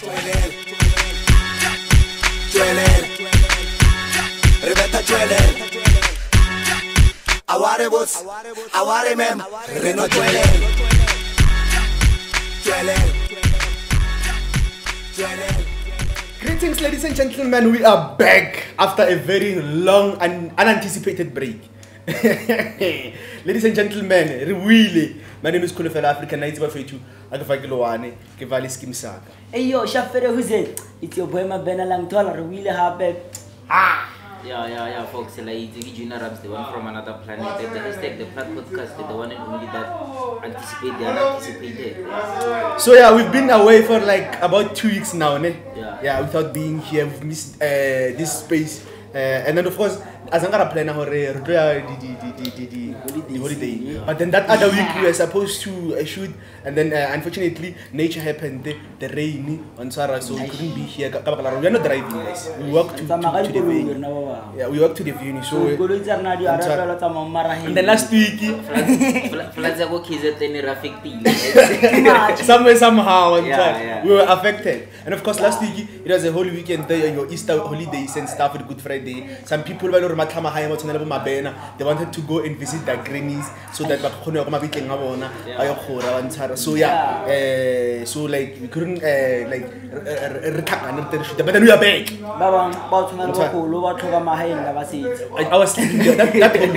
Aware boss, aware mem, Reno Greetings, ladies and gentlemen. We are back after a very long and unanticipated break. Ladies and gentlemen, really, my name is Kholofelo African Nights for you. Hey yo, Shafere, who's it? It's your boy Mabena lang taller, really happy. Yeah, folks. Like the Junior Rams, the one from another planet. The hashtag, the Plat Podcast, the one and only that anticipated. So yeah, we've been away for like about 2 weeks now, ne? Yeah, without being here. We've missed this space, and then of course, as I'm gonna plan the holiday. But then that other week we were supposed to shoot, and then unfortunately nature happened, the rain on Sarah, so we couldn't be here. We are not driving, guys. We walked to the venue. Yeah, we walked to the venue. So and then last week, somehow, we were affected. And of course, last week it was a whole weekend, your Easter holidays and stuff with Good Friday. Some people were Mabena. They wanted to go and visit their grannies so that so yeah, so like we couldn't but then we are back. I was sleeping that whole week.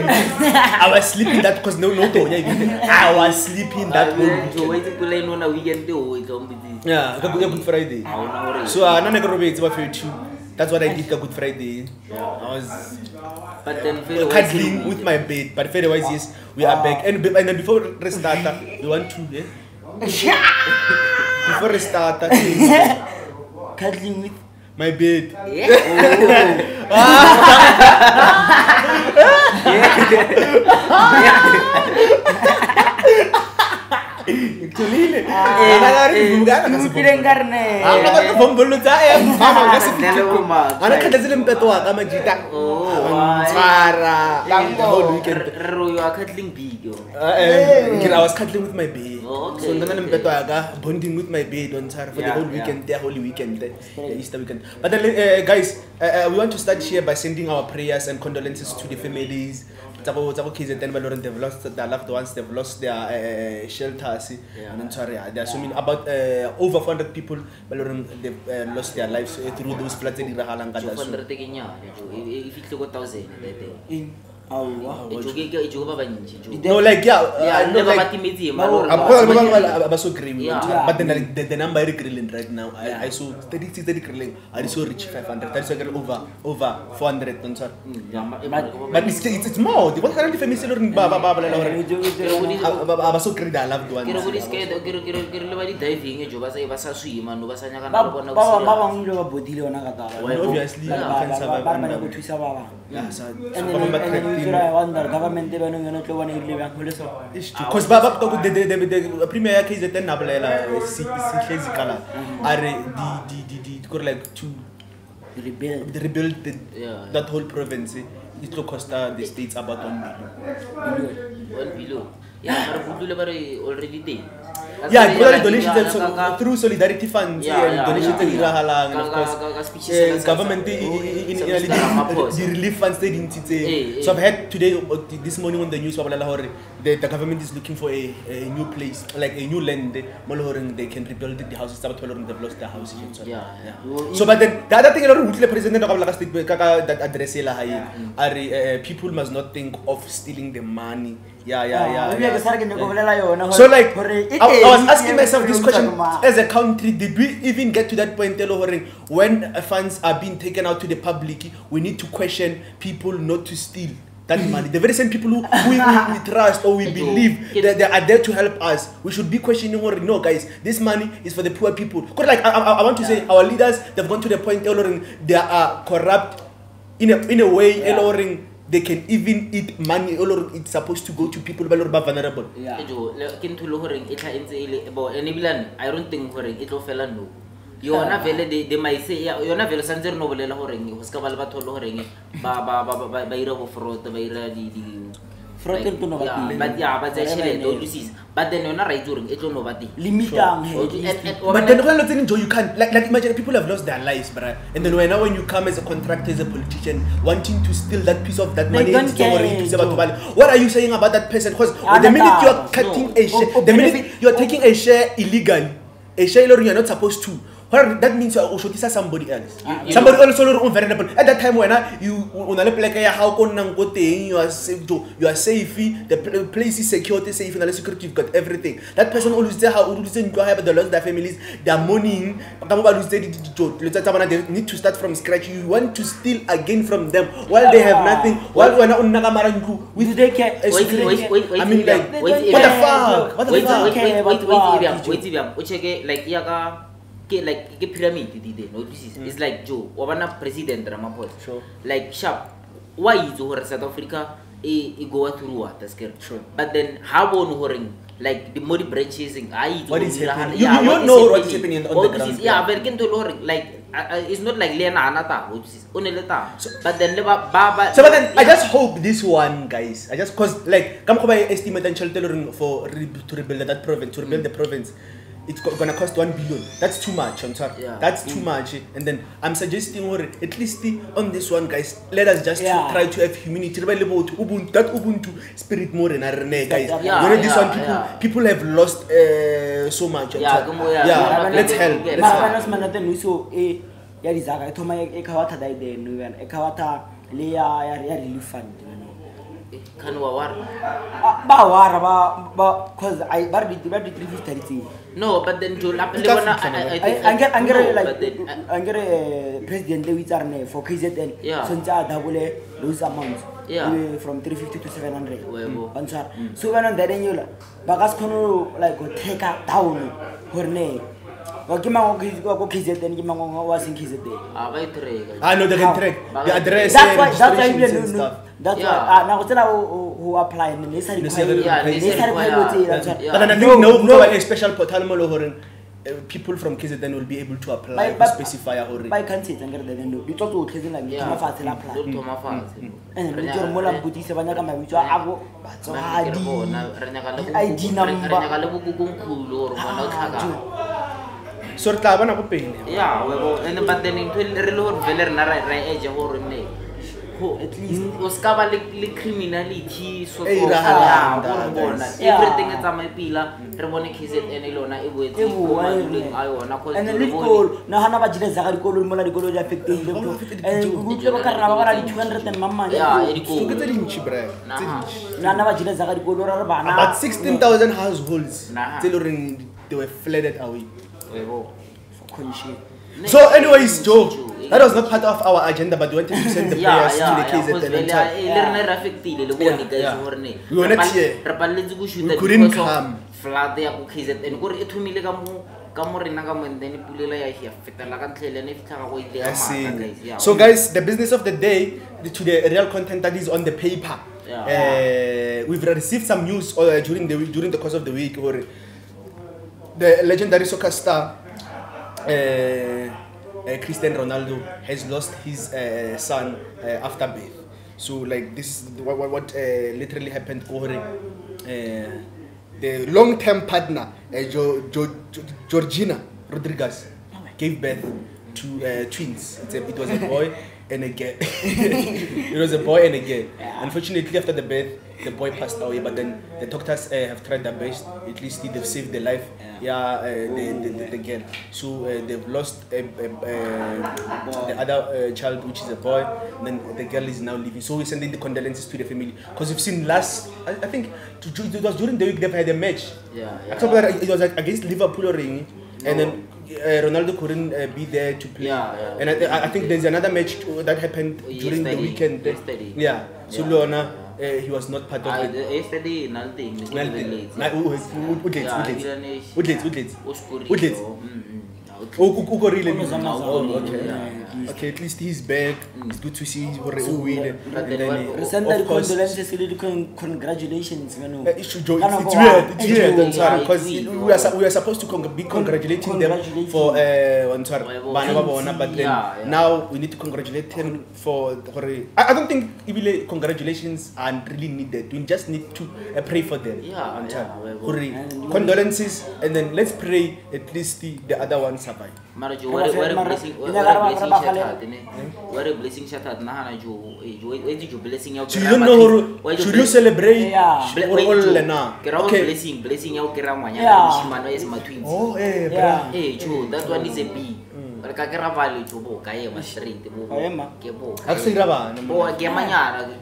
I was sleeping that because no I was sleeping that whole weekend. Yeah, Good Friday. So that's what I did Good Friday. I was cuddling with my bed. But otherwise, yes, we are back. And then before we start, we want to before we start, cuddling with my bed. I was cuddling with my bed. So bonding with my bed on for the whole weekend, the holy weekend, Easter weekend. But then, guys, we want to start here by sending our prayers and condolences to the families. They've lost their loved ones, they've lost their shelters. And there are so many, about over 400 people they've lost their lives through those floods in Rowland. No, like I'm so green. But then the number is grilling right now. I saw 30 grilling. I saw reach 500. I saw over 400. But it's more. What kind of family is it? Baba so great. I loved one. Obviously, because Baba the premier case that rebuild that whole province. It will cost the states about 1 billion. Yeah, already did. Yeah, donations through solidarity funds and donations to Lira, and of course government the relief funds they didn't say. So I've heard today, this morning on the news, the government is looking for a new place, like a new land. They can rebuild the houses. They've lost their houses. So, but then the other thing, the president that address people must not think of stealing the money. Yeah. So like, I was asking myself this question: as a country, did we even get to that point when funds are being taken out to the public? We need to question people not to steal that money. The very same people who we trust or we believe that they are there to help us. We should be questioning, no guys, this money is for the poor people. Because like I want to say, our leaders, they've gone to the point they are corrupt in a way, they can even eat money or it's supposed to go to people who are vulnerable. I don't think it will fail. You are not very, they might say, you're not very sensitive novel, who's Cavalbato Loring, Baba, fraud, Fraud Like, to no yeah, bati. but yeah, but actually don't you see? But then you're not right during it no bati. Limitang But then you can't like imagine people have lost their lives, bruh. And then when you come as a contractor, as a politician, wanting to steal that piece of that money, what are you saying about that person? Because the minute you are cutting a share, the minute you are taking a share illegally, a share you are not supposed to. Well, that means you are also somebody else. Somebody else is vulnerable. At that time when you are safe, you are safe, the place is secure, safe, and the security, you've got everything. That person always there, how they lost their families, they are mourning. They need to start from scratch. You want to steal again from them while they have nothing. While we're not with they care. Wait, I mean, like, what the fuck? What the fuck? Like, like pyramid no this is it's like Joe wabana president Ramaphosa sure like sharp why is South Africa go through what sure but then how on like the more branches what is happening you know what is happening on the ground yeah but can to like it's not like Lena Anata which is oneleta but then so but then I just hope this one guys I just cause like come by estimate and for to rebuild that province to rebuild the province. It's gonna cost 1 billion. That's too much. I'm sorry. Yeah. That's too much. And then I'm suggesting, at least on this one, guys, let us just try to have humanity. That Ubuntu spirit more than guys. This one, people have lost so much. Let's help. Cause I bought 350. No, but then to I get a president for KZN. Sonja double those amounts. From 350 to 700. So when on that annual, Bagas Kono like go take out down her name. KZN was in KZN. I know they can track the address. That's why that's why now who apply in the necessary but I think no a special portal people from KZN will be able to apply to specify already. By country and get the window. You talk to KZN like apply. And your Mola Buddhist Savannah, which are abo, but so ID number. So Tabana paying. Yeah, and but then in Veller Nara age or at least was covered criminality so everything is a my pillar, Ramonic is it any lona and then call Nahana Zakol Mola affecting and Carnava 200 and Mamma. About 16,000 households they were flooded away. So anyways, Joe, that was not part of our agenda, but we wanted to send the players to the KZN. We were not here. We couldn't come. I see. So guys, the business of the day, to the real content that is on the paper. We've received some news during the course of the week. The legendary soccer star Cristiano Ronaldo has lost his son after birth. So like this is what literally happened. The long-term partner Georgina Rodriguez gave birth to twins. It was a boy and a girl. It was a boy and a girl. Unfortunately, after the birth, the boy passed away. But then the doctors have tried their best. At least they've saved the life. The girl. So they've lost the other child, which is a boy. And then the girl is now living. So we're sending the condolences to the family because we've seen I think it was during the week they've had a match. It was against Liverpool or and then Ronaldo couldn't be there to play. And I think there's another match that happened during the weekend. So Lona, he was not part of it. Yesterday, nothing. okay, at least he's back. It's good to see him win. Of course, congratulations. It's weird because we are supposed to be congratulating them for but then now we need to congratulate him for. I don't think even congratulations are really needed. We just need to pray for them. Condolences, and then let's pray at least the other one survive. What a blessing shut out Nahana Joe. Where did you blessing your you don't know should you celebrate? Blessing your Keramanya, Shimano is my twins. Oh, Joe, that one is a B. But Kakaravali to Bokayama Street, Kebo,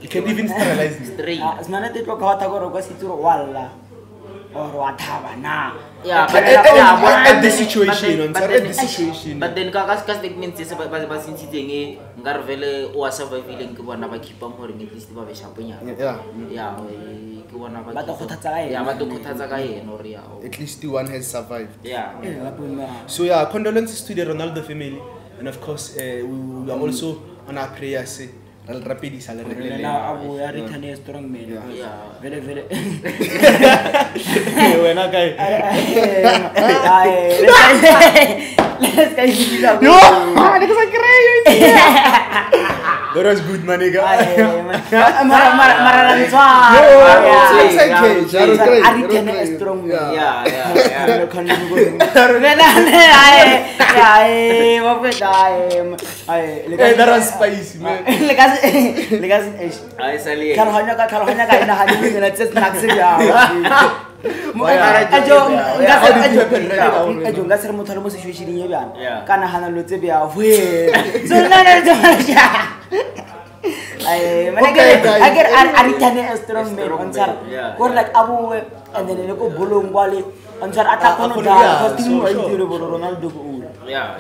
you can even sterilize straight. As Manate to Kawatagoro goes to Walla or whatever now. At the situation, but then Kakas means is about sitting Garvele or surviving to one of a keep on holding at least about a champagne. At least one has survived. Yeah. So yeah, condolences to the Ronaldo family, and of course we are also on our prayers. I'll rapidly salary. Now we are returning a strong man. Yeah. Very. When I Let's go. That was good, my nigga. That was spicy, man. I get a strong man on like Abu and then you go Bulung Wali on attack on Ronaldo. Yeah.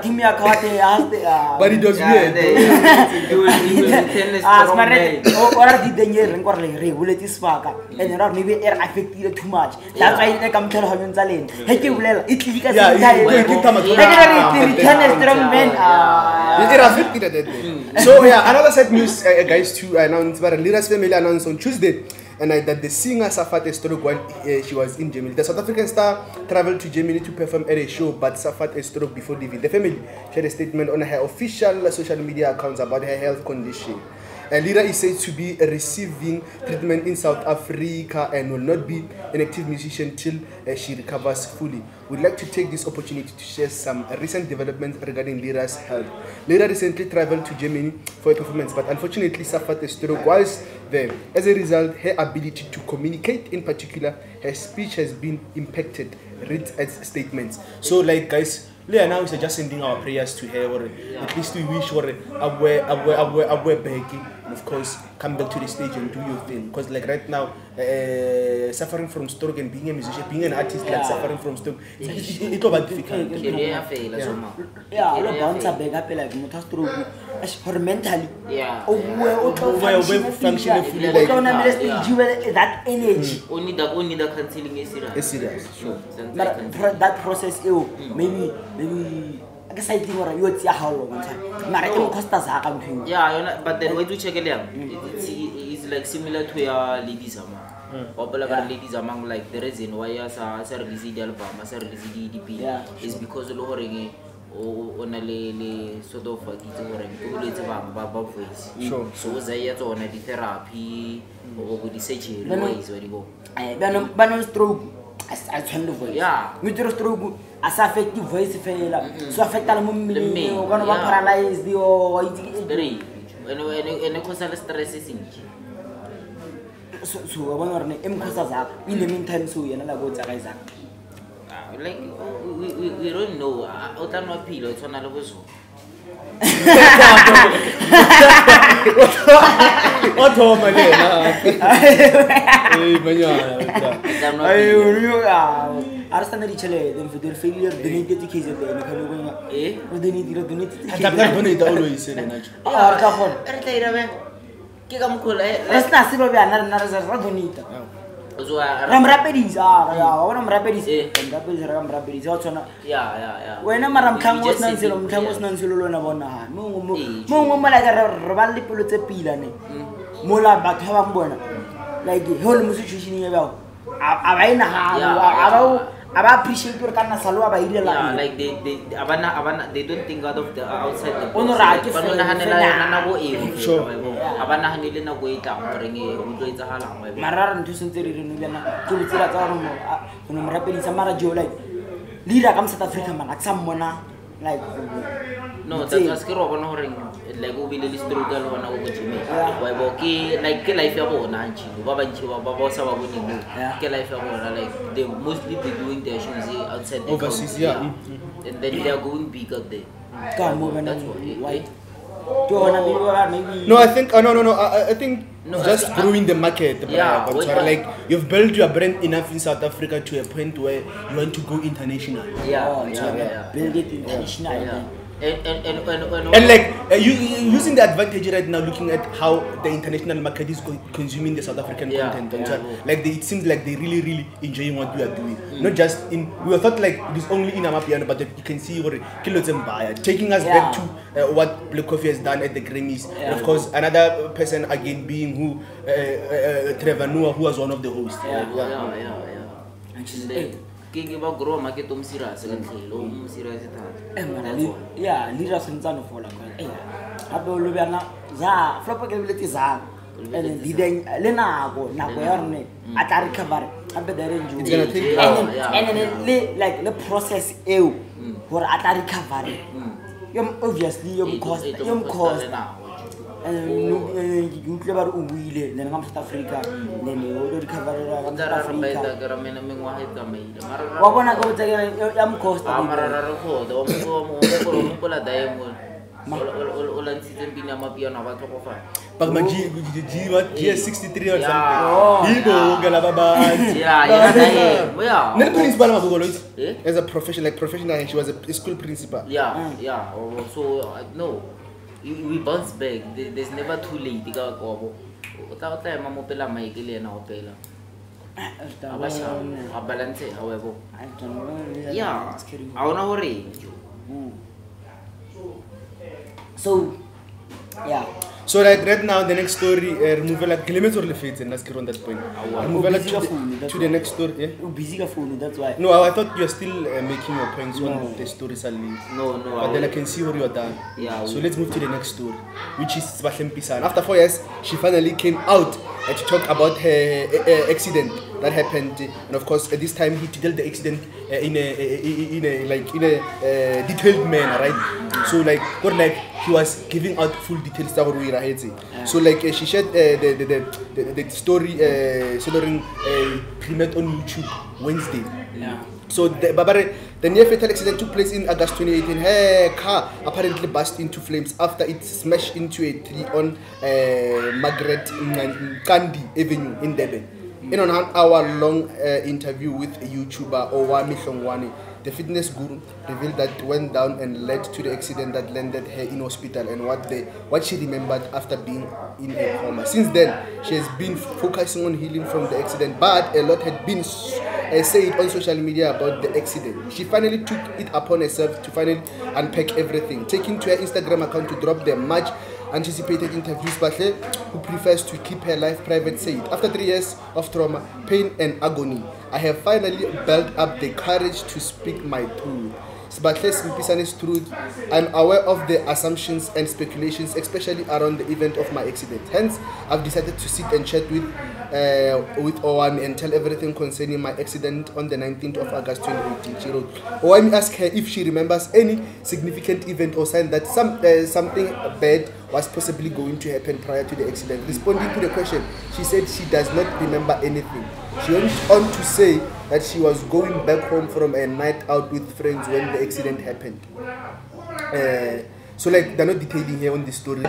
Timia Kate asked but it was weird. Or did the year and regulate this spark and then maybe air affected too much. That's why they come tell him Zalin. Hey, so yeah, another sad news, guys, to announce that Lira's family announced on Tuesday and that the singer suffered a stroke while she was in Germany. The South African star traveled to Germany to perform at a show but suffered a stroke before leaving. The family shared a statement on her official social media accounts about her health condition. Lira is said to be receiving treatment in South Africa and will not be an active musician till she recovers fully. We'd like to take this opportunity to share some recent developments regarding Lira's health. Lira recently traveled to Germany for a performance but unfortunately suffered a stroke whilst there. As a result, her ability to communicate, in particular her speech, has been impacted, read as statements. So like guys, Lira now is just sending our prayers to her, or at least we wish for a back. Of course, come back to the stage and do your thing. Because like right now, suffering from stroke and being a musician, being an artist, like suffering from stroke, it's about difficult. Mentally. Functioning fully. That energy. Only the cancelling is serious. Sure. That process, maybe. I guess I think what you see how long but then when you check it out, it's like similar to your ladies popular ladies among like the reason why as a release the album, as a release the EDP is because of lowering on a sort of voice. Sure. So they are on a therapy or with the surgery ways where you go. But stroke. I tend to voice. With your stroke, as affective voice failure, so affect the one of paralyzed or and a cause stress is in. So I want to in the meantime, so you're not about to rise up. Like, we don't know. Out of my pillow, it's on a level. What home again? Arsenal Chile, then for their failure, they need to take it. They need to donate. Always said, Let's not see what we are not donate. Ramrapedis, when I'm Kangos Nansilum, Kangos Nansilona Bona, Ravali Pulitzer Pilane, Mola Bakavambona, like the whole musician about. I appreciate your kind of salwa by like they don't think out of the outside the box. Lira comes South Africa man at someone like no, that's like we will struggle when I go to me. Like life about Nanchi, Baba Saba winning, life about like they mostly be doing their shoes outside the overseas, and then they are going big up there. That's why. No, I think no. I think just growing the market. Like you've built your brand enough in South Africa to a point where you want to go international. Build it international. And like you using the advantage right now, looking at how the international market is consuming the South African content. Like it seems like they really enjoying what we are doing. Not just in we thought like it is only in Amapiano, but you can see what Kilos and Buyer taking us back to what Black Coffee has done at the Grammys. And of course, another person again being who Trevor Noah, who was one of the hosts. And she's there. About grow market serious Lira Santano for like Abolubiana, Flopper capability Zag, and then Lena go, Nagoyarne, Atari cover, and then like the process for Atari cover. Obviously, you cost. And you clever Uwile, then come to Africa, then you order cover Africa. What when I go to Yam Coast? But my G 63 or something. As a professional, she was a school principal. So no. We bounce back. There's never too late. However, yeah, I wanna worry. So, yeah. So right now the next story removal like kilometers or lefits and that's on that point. To the next story. Yeah? Busy phone, that's why. No, I thought you are still making your points on the stories only. No. But then I can see where you are done. Yeah. So let's move to the next story, which is Mpisane. After 4 years, she finally came out to talk about her accident that happened, and of course at this time he detailed the accident in a detailed manner, right? So like he was giving out full details. So like she shared the story during premiered on YouTube Wednesday. So the near fatal accident took place in August 2018. Her car apparently burst into flames after it smashed into a tree on Margaret Kandi Avenue in Durban. In an hour-long interview with YouTuber Owami Hlongwane, the fitness guru revealed that went down and led to the accident that landed her in hospital and what she remembered after being in a coma. Since then, she has been focusing on healing from the accident, but a lot had been said on social media about the accident. She finally took it upon herself to finally unpack everything, taking to her Instagram account to drop the much anticipated interviews. Bahle, who prefers to keep her life private, said, "After 3 years of trauma, pain and agony, I have finally built up the courage to speak my truth. Mpisane's truth. I'm aware of the assumptions and speculations, especially around the event of my accident. Hence, I've decided to sit and chat with Owami and tell everything concerning my accident on the 19th of August 2018. She wrote. Owami asked her if she remembers any significant event or sign that something bad was possibly going to happen prior to the accident. Responding to the question, she said she does not remember anything. She went on to say that she was going back home from a night out with friends when the accident happened. So like they're not detailing here on the story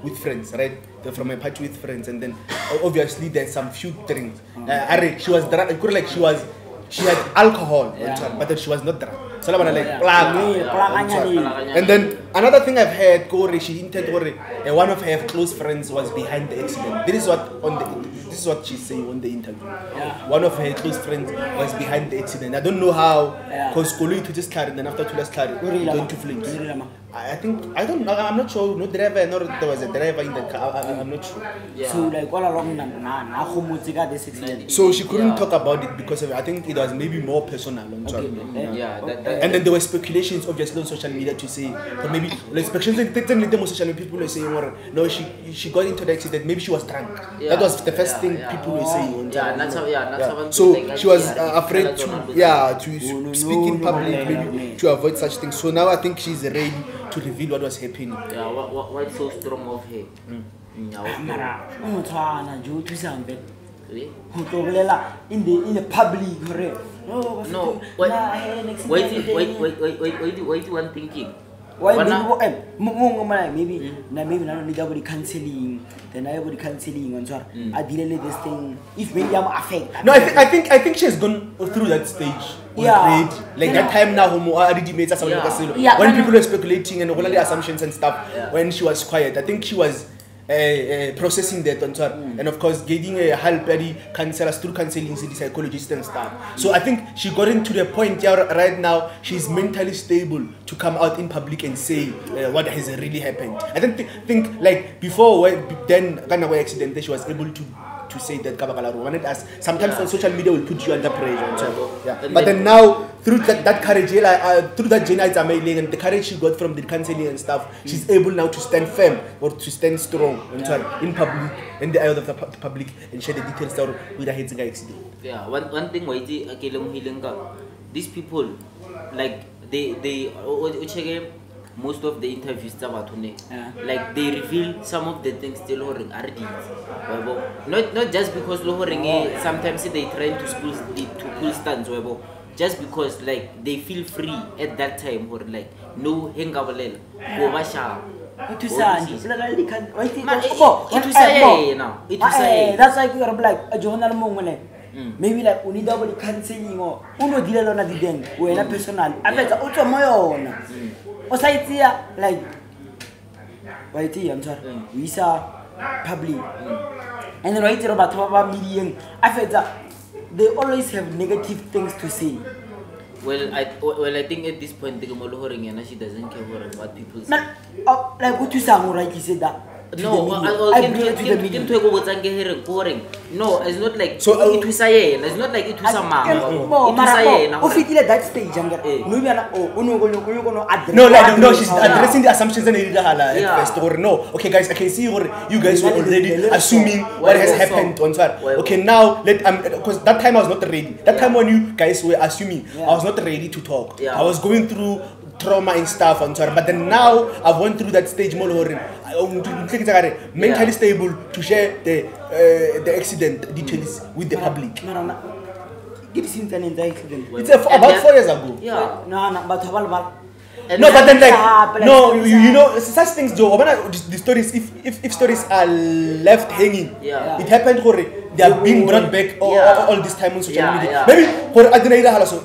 with friends, right? They're from a party with friends, and then obviously there's some few drinks. She was drunk. She had alcohol, but then she was not drunk. So like and then another thing I've heard, Corey, she hinted one of her close friends was behind the accident. This is what she's saying on the interview. One of her close friends was behind the accident. I don't know how, because Kolu to just carry, then after to just carry, going to flames. I'm not sure. No driver, nor there was a driver in the car. I'm not sure. So like all along, this accident. So she couldn't talk about it because of, I think it was maybe more personal. And then there were speculations, obviously, on social media to say, or maybe speculations. Social media people were saying, no, she got into the accident. Maybe she was drunk. That was the first thing people were saying. So she was afraid to speak in public, maybe to avoid such things. So now I think she's ready to reveal what was happening. Yeah, what's so strong of her? In the public, no. Wait, one thinking. Maybe not only double cancelling, then I would cancelling on I delayed this thing. If maybe I'm affected. No, I think she has gone through that stage. Like that time now, when people were speculating and all the assumptions and stuff, when she was quiet, I think she was processing that and of course getting a help counselors through counseling, psychologists and stuff. So I think she got into the point right now she's mentally stable to come out in public and say what has really happened. I don't think like before then kind of accident she was able to say that sometimes on social media will put you under pressure. But then now through that courage, through that journey and the courage she got from the counseling and stuff, she's able now to stand firm or to stand strong in public, in the eye of the public, and share the details with the heads accident. Yeah, one thing these people, like they most of the interviews like they reveal some of the things they not just because sometimes they try to pull stunts just because like they feel free at that time or like no hengabalela that's like you're like a journal maybe like we need double cancelling or uno deal on a didn't when a personal I bet also my own like I'm sorry we saw public and then right about media I felt that they always have negative things to say. Well, I think at this point, she doesn't care what people say. Like what you say, right? You said that. No, I bring to the media. No, it's not like so. It was it's not like it was a man. That stage, no, she's addressing the assumptions and first or no. Okay, guys, I can see you guys were already assuming what has happened on Twitter. Okay, now because that time I was not ready. That time when you guys were assuming, I was not ready to talk. I was going through trauma and stuff on Twitter, but then now I've went through that stage more mentally stable to share the accident details with the public. It's about 4 years ago. Yeah. No, but then like you know such things do. The stories if stories are left hanging, it happened. They are being brought back all this time on social media. Maybe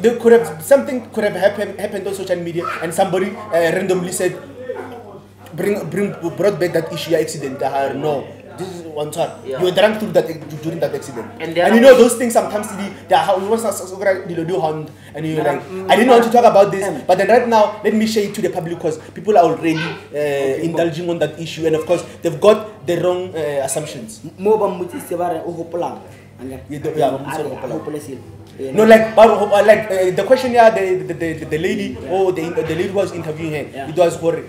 there could have something could have happened on social media, and somebody randomly said, brought back that issue accident. No, this is one time. You were drunk during that accident, and you know those things sometimes they are and you're like, I didn't want to talk about this, but then right now let me share it to the public because people are already indulging on that issue, and of course they've got the wrong assumptions. No, like the question the lady or the lady was interviewing her. It was for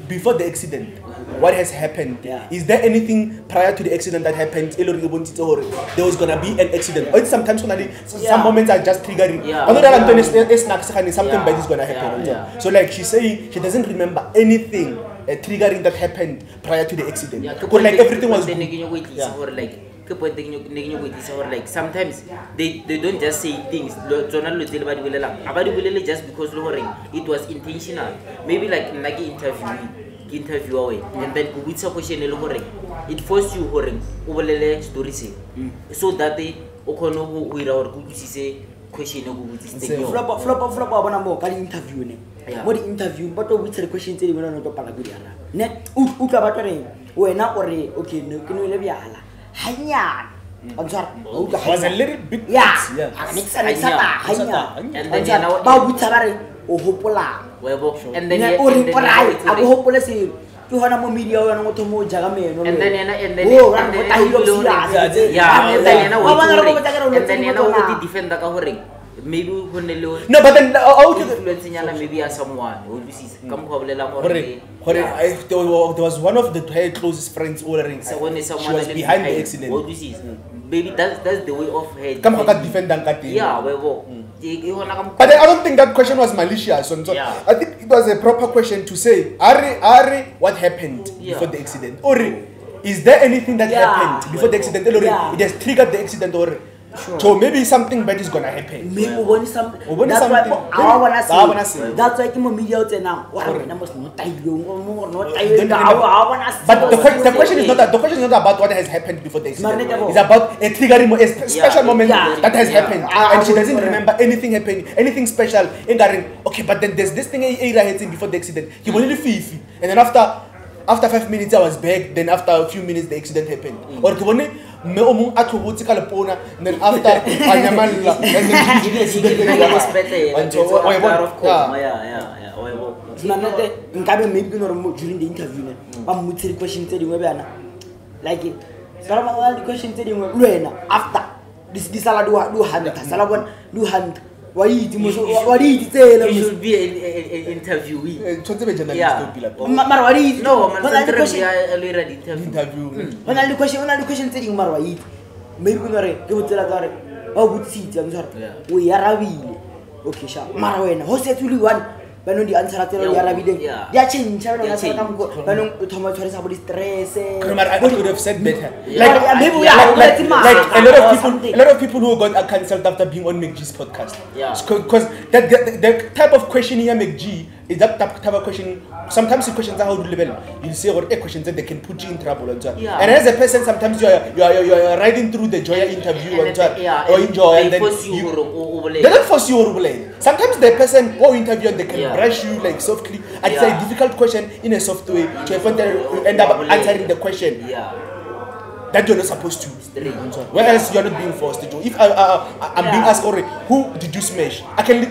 before the accident. What has happened? Is there anything prior to the accident that happened? There was gonna be an accident. Or sometimes some moments are just triggering. Something bad is gonna happen. So like she's saying she doesn't remember anything triggering that happened prior to the accident. Like everything was like sometimes they don't just say things just because it was intentional. Maybe like interview away and then with a question it forced you story so that they question go botse flop wa bona mo ka di interview ne mo di interview ba to botsa questions tse di bona no to pala go di ara ne o ka ba tore wena o re okay no ke no le byala hanyana Answer. Was a little bit. Yeah. And then ba botsa ba re o hopola and then I hopola se ke hona mo media wa no motho mo jaga meno and then o defender ka hore maybe no but then influence maybe as someone come there was one of the closest friends already she was behind the accident maybe that's the way of her come defender but I don't think that question was malicious so I think it was a proper question to say Ari what happened before the accident or is there anything that happened before the accident or it has triggered the accident or so maybe something bad is gonna happen. Maybe something. That's why I wanna say. That's why I'm media now. But the question is not about what has happened before the accident. It's about a triggering, a special moment that has happened, and she doesn't remember anything happening, anything special. Okay, but then there's this thing Ada happened before the accident. He was really fifi, and then after 5 minutes I was back. Then after a few minutes the accident happened. Or me omong athubuthi ka lepona then after anyamalla and then nkabe maybe no during the interview ne ba mmutsiri question tse dingwe bana like sala ba di question tse dingwe lwena after this sala do hand sala bona do hand why you tell you should be an interviewee tshotse be journalist mara why no man Lira interview when I question tse dingwe mara why maybe no re ke botsela ka re ba botsitse a ntshwara o ya rabile okay sha mara wena ho setuli one ba no di answer tse ya rabile dia change ba no ka mo ba no thoma tshware sa bo di stress I would have said better like a lot of people who got cancelled after being on MikeG's podcast because that the type of question here MikeG is that type of question. Sometimes the questions are how to level. You say or a questions that they can put you in trouble and as a person sometimes you are riding through the joy interview or enjoy and then they don't force you or sometimes the person who interview and they can brush you like softly and it's a difficult question in a soft way to end up answering the question that you're not supposed to. Whereas you're not being forced to do. If I'm being asked already, who did you smash? I can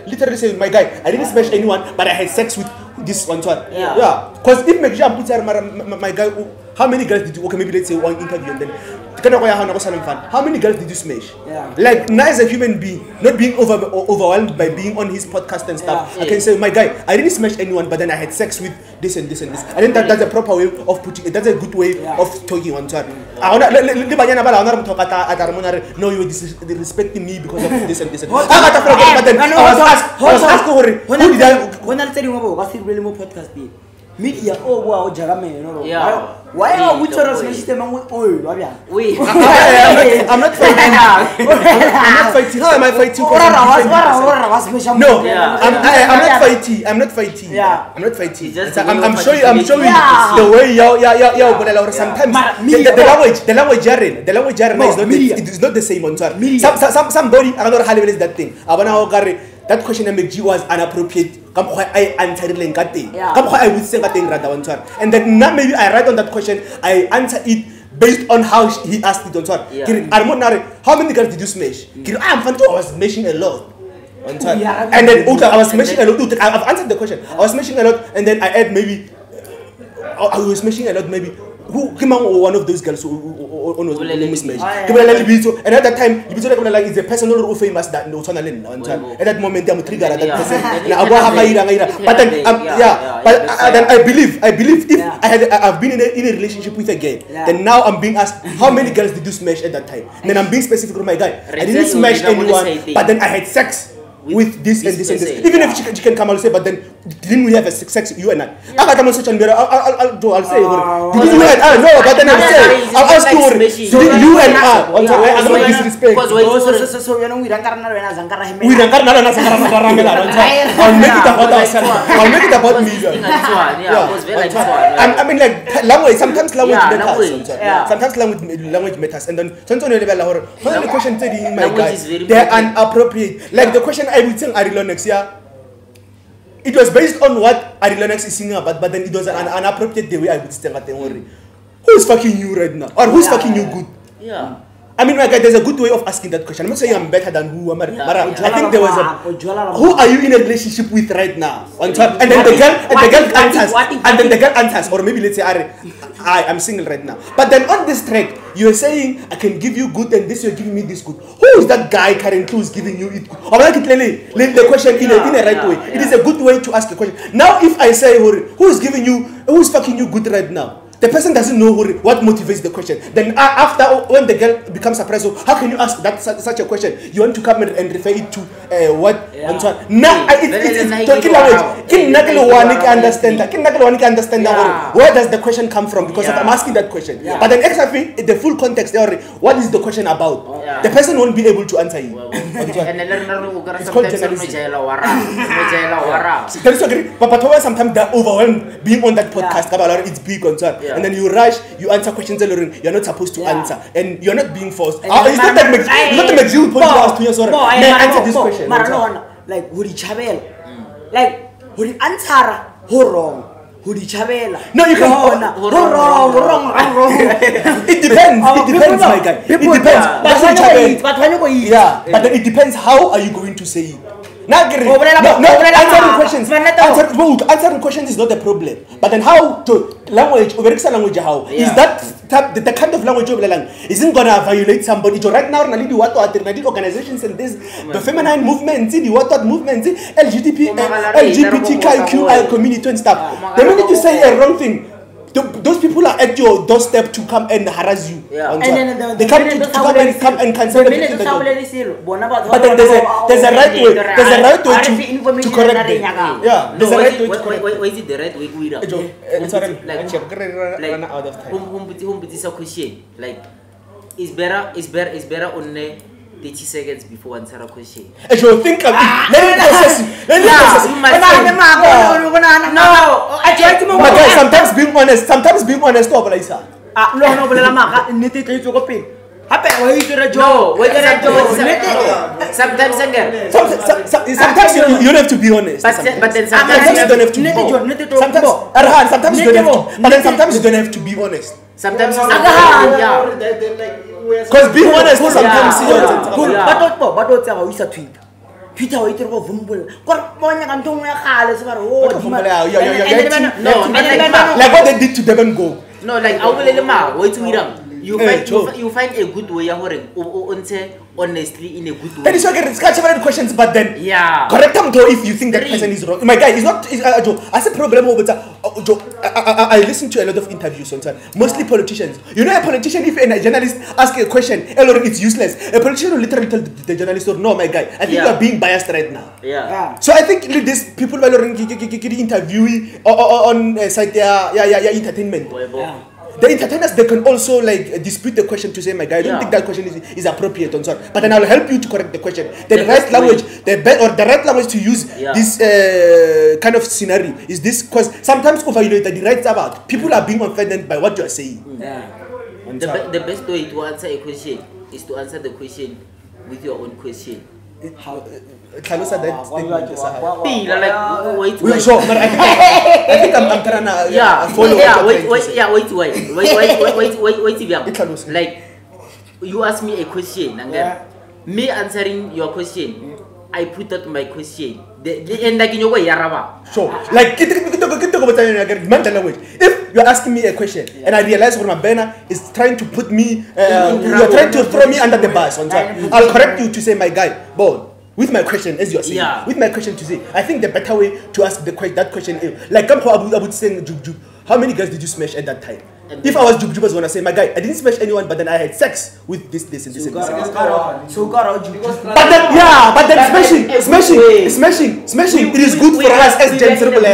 literally say, my guy, I didn't smash anyone, but I had sex with this one. Yeah. Because if my guy, how many girls did you? Okay, maybe let's say one interview and then. How many girls did you smash? Like, now as a human being, not being overwhelmed by being on his podcast and stuff, I can say, my guy, I didn't smash anyone, but then I had sex with this and this and this. I think that's a proper way of putting it. That's a good way of talking on Twitter. No, you're disrespecting me because of this and this and this. But then I was asked, who did I? When I tell you about podcast, media wow jagame no why are we trying to system I'm not fighting how am I fighting no I'm not fighting I'm showing the way you sometimes the language is not the same on somebody I don't know how to that thing that question MikeG was inappropriate. I answered I would say and then now maybe I write on that question, I answer it based on how he asked it on how many girls did you smash? I was smashing a lot. And then I was smashing a lot. I've answered the question. I was smashing a lot and then I add maybe I was smashing a lot maybe. Who came out one of those girls who smash? And at that time, it's a person who famous that no at that moment I'm trigger at that person. But then I believe if I've been in a relationship with a girl, then now I'm being asked how many girls did you smash at that time? Then I'm being specific with my guy. I didn't smash anyone, but then I had sex with this and this and this. Even if she can come out and say, but then didn't we have a sex, you and I? I'll say, didn't you and I? No, but then I'll ask you, did you and I? I'm going to disrespect. So you know we don't I'll make it about ourselves. I'll make it about me. I mean, like language. Sometimes language matters. Sometimes language matters. And then the question in my guy, they're inappropriate. Like the question I would sing Arilo next year. It was based on what Arilonex is singing about, but then it was an inappropriate the way I would sing at the worry. Who's fucking you right now? Or who's fucking you good? Yeah. I mean, like, there's a good way of asking that question. I'm not saying I'm better than who am I. But I think there was who are you in a relationship with right now? And then the girl answers. And then the girl answers. Or maybe let's say I'm single right now. But then on this track, you're saying I can give you good and this you're giving me this good. Who is that guy currently who's giving you it good? Or like it the question in a right way. It is a good way to ask the question. Now if I say who's fucking you good right now? The person doesn't know what motivates the question. Then after, when the girl becomes surprised, so how can you ask that such a question? You want to come and refer it to what? And so on. Now, it's talking language. Can understand that? Where does the question come from? Because I'm asking that question. But then exactly the full context, what is the question about? The person won't be able to answer you. It's called generalism. But sometimes they're overwhelmed being on that podcast. It's big on that. And then you rush, you answer questions you're not supposed to answer, and you're not being forced. It's not that MikeGfx will point to us to your sorry. May I answer this question? Like, would he chabel? Like, would he answer who wrong? Would he chabela? No, you can. Wrong. It depends, my guy. It depends. But then it depends how are you going to say it. Answering questions is not a problem. But then how to language how is that the kind of language isn't gonna violate somebody. Right now, what organizations and this the feminine movement, the what movement, LGBTQI community and stuff. The minute you say a wrong thing, those people are at your doorstep to come and harass you. And then they come to come and cancel the people. But then there's a right way. There's a right way to correct it. Yeah, there's a right way to correct it. Why is it the right way? Like, it's better on 30 seconds before answer a question. Let me process it. No, I try to my guy, sometimes being honest, sometimes no, sometimes you don't have to be honest. But then sometimes you don't have to be honest. Sometimes you don't have to. But then sometimes you don't have to be honest. Sometimes because being honest sometimes Twitter wa itse go vumbula kwa bona ka ntong ya khale se ba re like what they did to them go. No, like I will ma wait to you find a good way honestly in a good way. That is okay. It's several questions, but then correct them if you think that person is wrong. My guy is not. As a problem over I listen to a lot of interviews sometimes. Mostly politicians. You know, a politician, if a journalist asks a question, it's useless. A politician will literally tell the journalist, "No, my guy, I think you are being biased right now." So I think these people will interview on site entertainment. The entertainers, they can also like dispute the question to say, my guy, I don't think that question is appropriate on sorry. But then I'll help you to correct the question. The right language, the right language to use this kind of scenario is this, because sometimes the right about people are being offended by what you are saying. The best way to answer a question is to answer the question with your own question. How can you say that? Wait. I think I'm trying to follow. Wait. Like, you ask me a question and then me answering your question, I put out my question. And like in your way, so, like, if you're asking me a question and I realize Mabena is trying to put me, you're trying to throw me under the bus on time, I'll correct you to say, my guy, with my question, as you're saying, with my question to say, I think the better way to ask that question is, like, I would say, how many girls did you smash at that time? If I was Jubu, was gonna say, my guy, I didn't smash anyone, but then I had sex with this and this and this. So but then smashing. It is good for us as James Cerebral.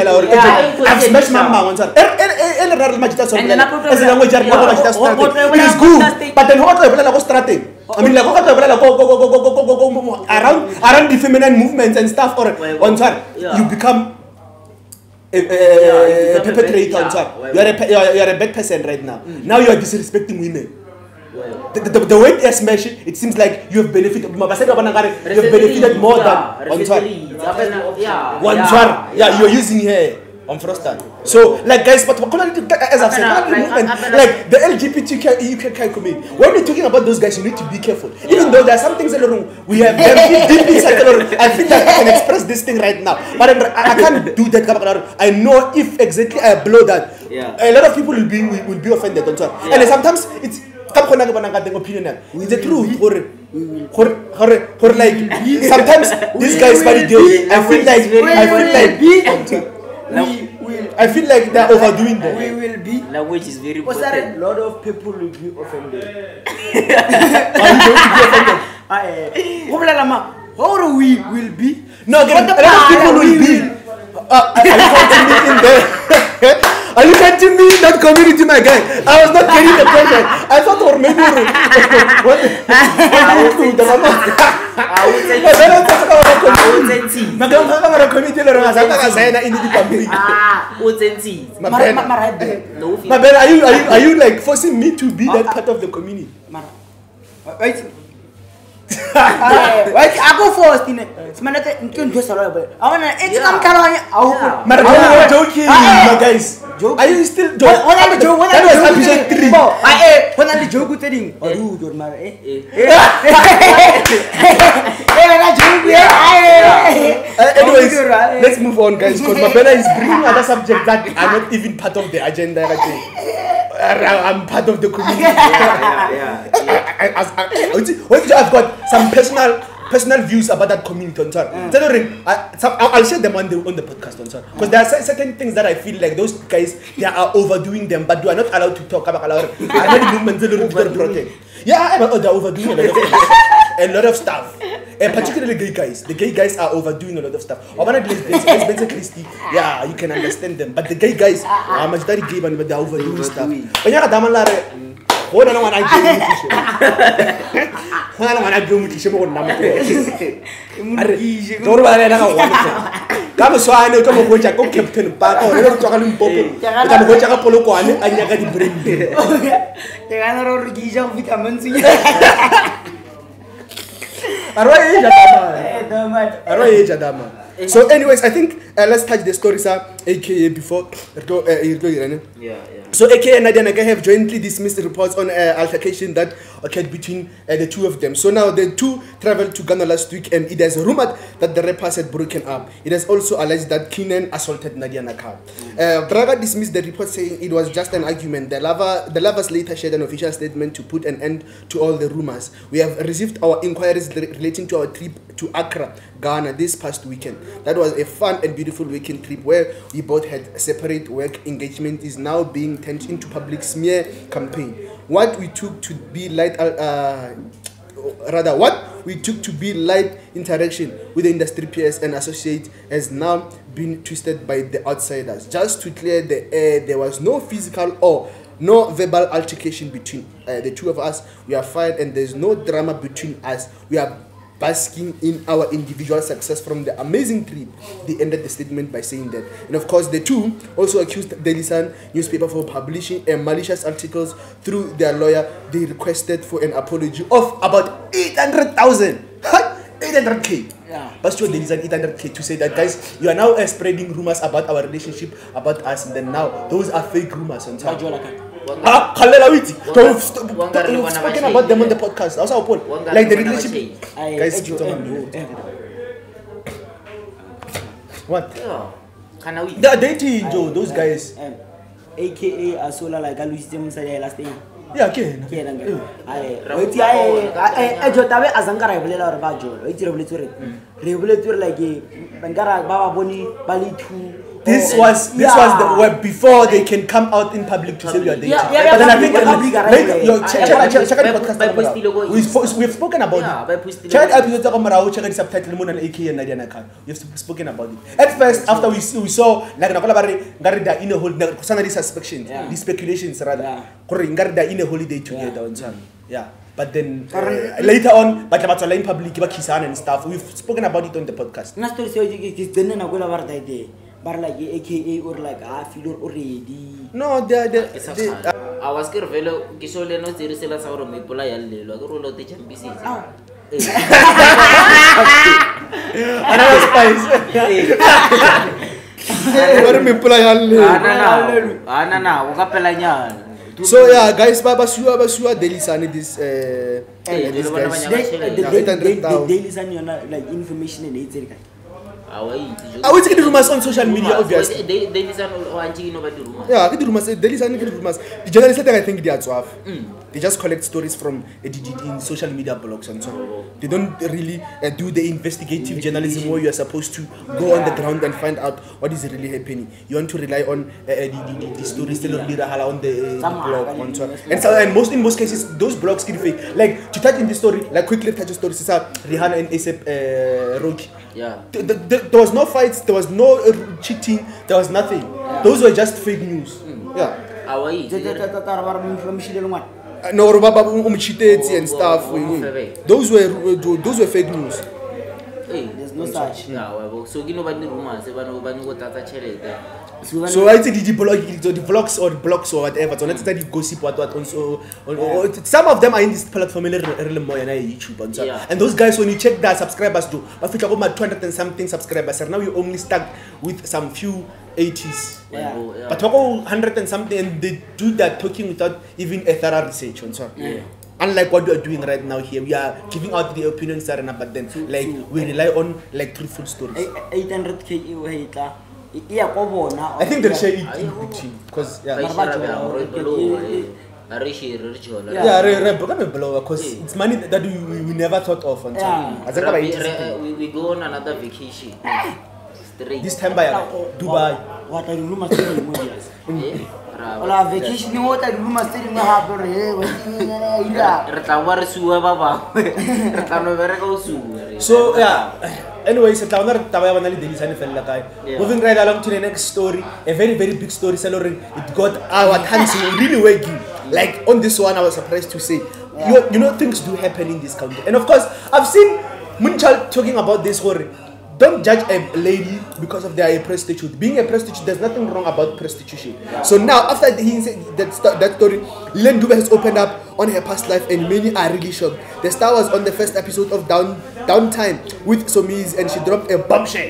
I've smashed my mom once. It is good, but then what I starting? I mean, like around the feminine movements and stuff, or on time you become a perpetrator on top. You are a bad person right now. Now you are disrespecting women. The way they smash it, it seems like you have benefited. You have benefited more than on top. Yeah, you are using her on Frostan. So, like guys, but as I've said, like the LGBTQ community, when we're talking about those guys, you need to be careful. Even though there are some things that are wrong, we have them deep inside. I feel like I can express this thing right now, but I can't do that. I know if exactly I blow that, a lot of people will be offended on top. And sometimes it's opinion. It's the truth. Like sometimes these guys validate. I feel like they're overdoing that. We will be. Language is very important. A lot of people will be offended. Are you going to be offended? How we will be? No, a lot of people will be. Are you counting me in there? Are you counting me in that community, my guy? I was not getting the question. I thought or maybe Mabena, are you like forcing me to be that part of the community? Right. I go first in it. I'm joking, my guys. Are you still joking? That was episode 3. When I joke with it, anyways, let's move on, guys, because Mabena is bringing other subjects that are not even part of the agenda. I'm part of the community. I've got some personal views about that community on time. I'll share them on the podcast on time, because there are certain things that I feel like those guys, they are overdoing them, but you are not allowed to talk about. Yeah, they're overdoing a lot of stuff. Particularly gay guys. The gay guys are overdoing a lot of stuff. Yeah, you can understand them. But the gay guys are much very gay, but they're overdoing stuff. So anyways, I think let's touch the story, sir, aka before So aka and Nadia Naga have jointly dismissed reports on altercation that occurred between the two of them. So now the two traveled to Ghana last week, and it is rumored that the rappers had broken up. It is also alleged that Keenan assaulted Nadia Naga. Braga dismissed the report, saying it was just an argument. The lovers later shared an official statement to put an end to all the rumors. We have received our inquiries relating to our trip to Accra, Ghana this past weekend. That was a fun and beautiful weekend trip where we both had separate work engagement is now being turned into public smear campaign. What we took to be light interaction with the industry peers and associates has now been twisted by the outsiders. Just to clear the air, there was no physical or no verbal altercation between the two of us. We are fine, and there's no drama between us. We are basking in our individual success from the amazing trip. They ended the statement by saying that. And of course, the two also accused Daily Sun newspaper for publishing malicious articles through their lawyer. They requested for an apology of about 800,000. 800K. Yeah. But Daily Sun 800K to say that, guys, you are now spreading rumors about our relationship, about us, and then now those are fake rumors on top. We've spoken about them on the podcast. Like the relationship. Guys, what? They are dating, Joe. Those guys. AKA Asola like Aluistem say last day. Yeah, okay. regulator like Bangara Baba Boni Bali 2. This was the web before they can come out in public to say we are dating. But then I think check the podcast. We've spoken about it. Check episode of Marau, check the subtitle Moon and AK and Nadia Nakan. We've spoken about it. At first, after we saw like Garida in a whole sanity suspicions, the speculations rather. Garida in a holiday together. Yeah. But then later on, but about in public, Kisan and stuff. We've spoken about it on the podcast. But like AKA or like I feel already. No, I was Kholofelo, Kisole no Jerusalem Sauro Mipula Yalle, like Rolo the Champions. Another spice. What do Mipula Yalle? Anana, Wakapelanya. So yeah, guys, Babasua Daily Sunny this Daily Sunny like information and etc. I would say the rumors on social media, obviously. Daily Sun or Angie no rumors. Yeah, the rumors. Daily Sun rumors. The journalists, I think they are to have. They just collect stories from in social media blogs and so on. They don't really do the investigative journalism where you are supposed to go on the ground and find out what is really happening. You want to rely on the stories still on the blog and so on. And in most cases, those blogs can fake. Like to touch in the story, like quickly touch the story. Rihanna and ASAP Rocky. Yeah. There was no fights, there was no cheating, there was nothing. Yeah. Those were just fake news. Yeah. No, cheated and stuff. Those were fake news. There's no such. So you know what the rumors, so I think the vlogs or blogs or whatever. So let's study gossip what also. Some of them are in this platform really more than YouTube and so. And those guys, when you check their subscribers do, I think about 200 and something subscribers. And now you only stuck with some few 80s. Yeah. But 100 and something, and they do that talking without even a thorough research and so. Yeah. Unlike what we are doing right now here, we are giving out the opinions, but then like we rely on like truthful stories. 800K I think they'll share it in between because because it's money that we never thought of. We go on another vacation. This time by Dubai. What are you rumors vacation what are rumors so yeah. Anyways, moving right along to the next story, a very, very big story. It got our hands really wagging. Like on this one, I was surprised to say, you know, things do happen in this country. And of course, I've seen Munchal talking about this story. Don't judge a lady because of they are a prostitute. Being a prostitute, there's nothing wrong about prostitution. So now, after he said that story, Len Dube has opened up on her past life, and many are really shocked. The star was on the first episode of Downtime with Somizi, and she dropped a bombshell.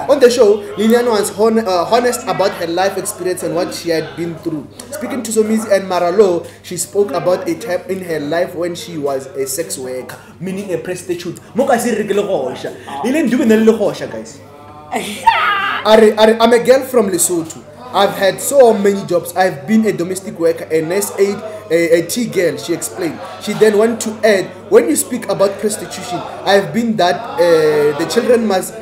On the show, Lilian was honest about her life experience and what she had been through. Speaking to Somizi and Maralo, she spoke about a time in her life when she was a sex worker, meaning a prostitute. Lilian doing a guys. I'm a girl from Lesotho. I've had so many jobs. I've been a domestic worker, a nurse aide, a tea girl, she explained. She then went to add, when you speak about prostitution, I've been that, the children must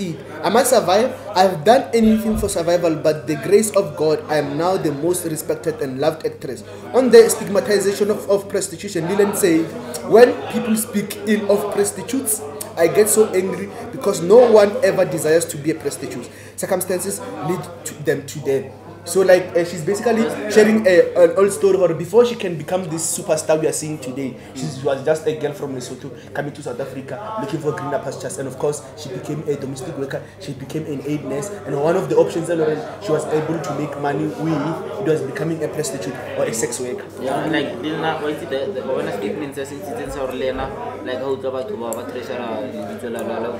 eat. I must survive. I've done anything for survival, but the grace of God, I am now the most respected and loved actress. On the stigmatization of prostitution, Leland said, when people speak ill of prostitutes, I get so angry because no one ever desires to be a prostitute. Circumstances lead them to death. So like she's basically sharing an old story of her before she can become this superstar we are seeing today. She was just a girl from Lesotho coming to South Africa looking for greener pastures, and of course she became a domestic worker, she became an aid nurse, and one of the options that she was able to make money with, it was becoming a prostitute or a sex worker. Yeah, like Lena, what is the one statement says it's our Lena, like how to about treasure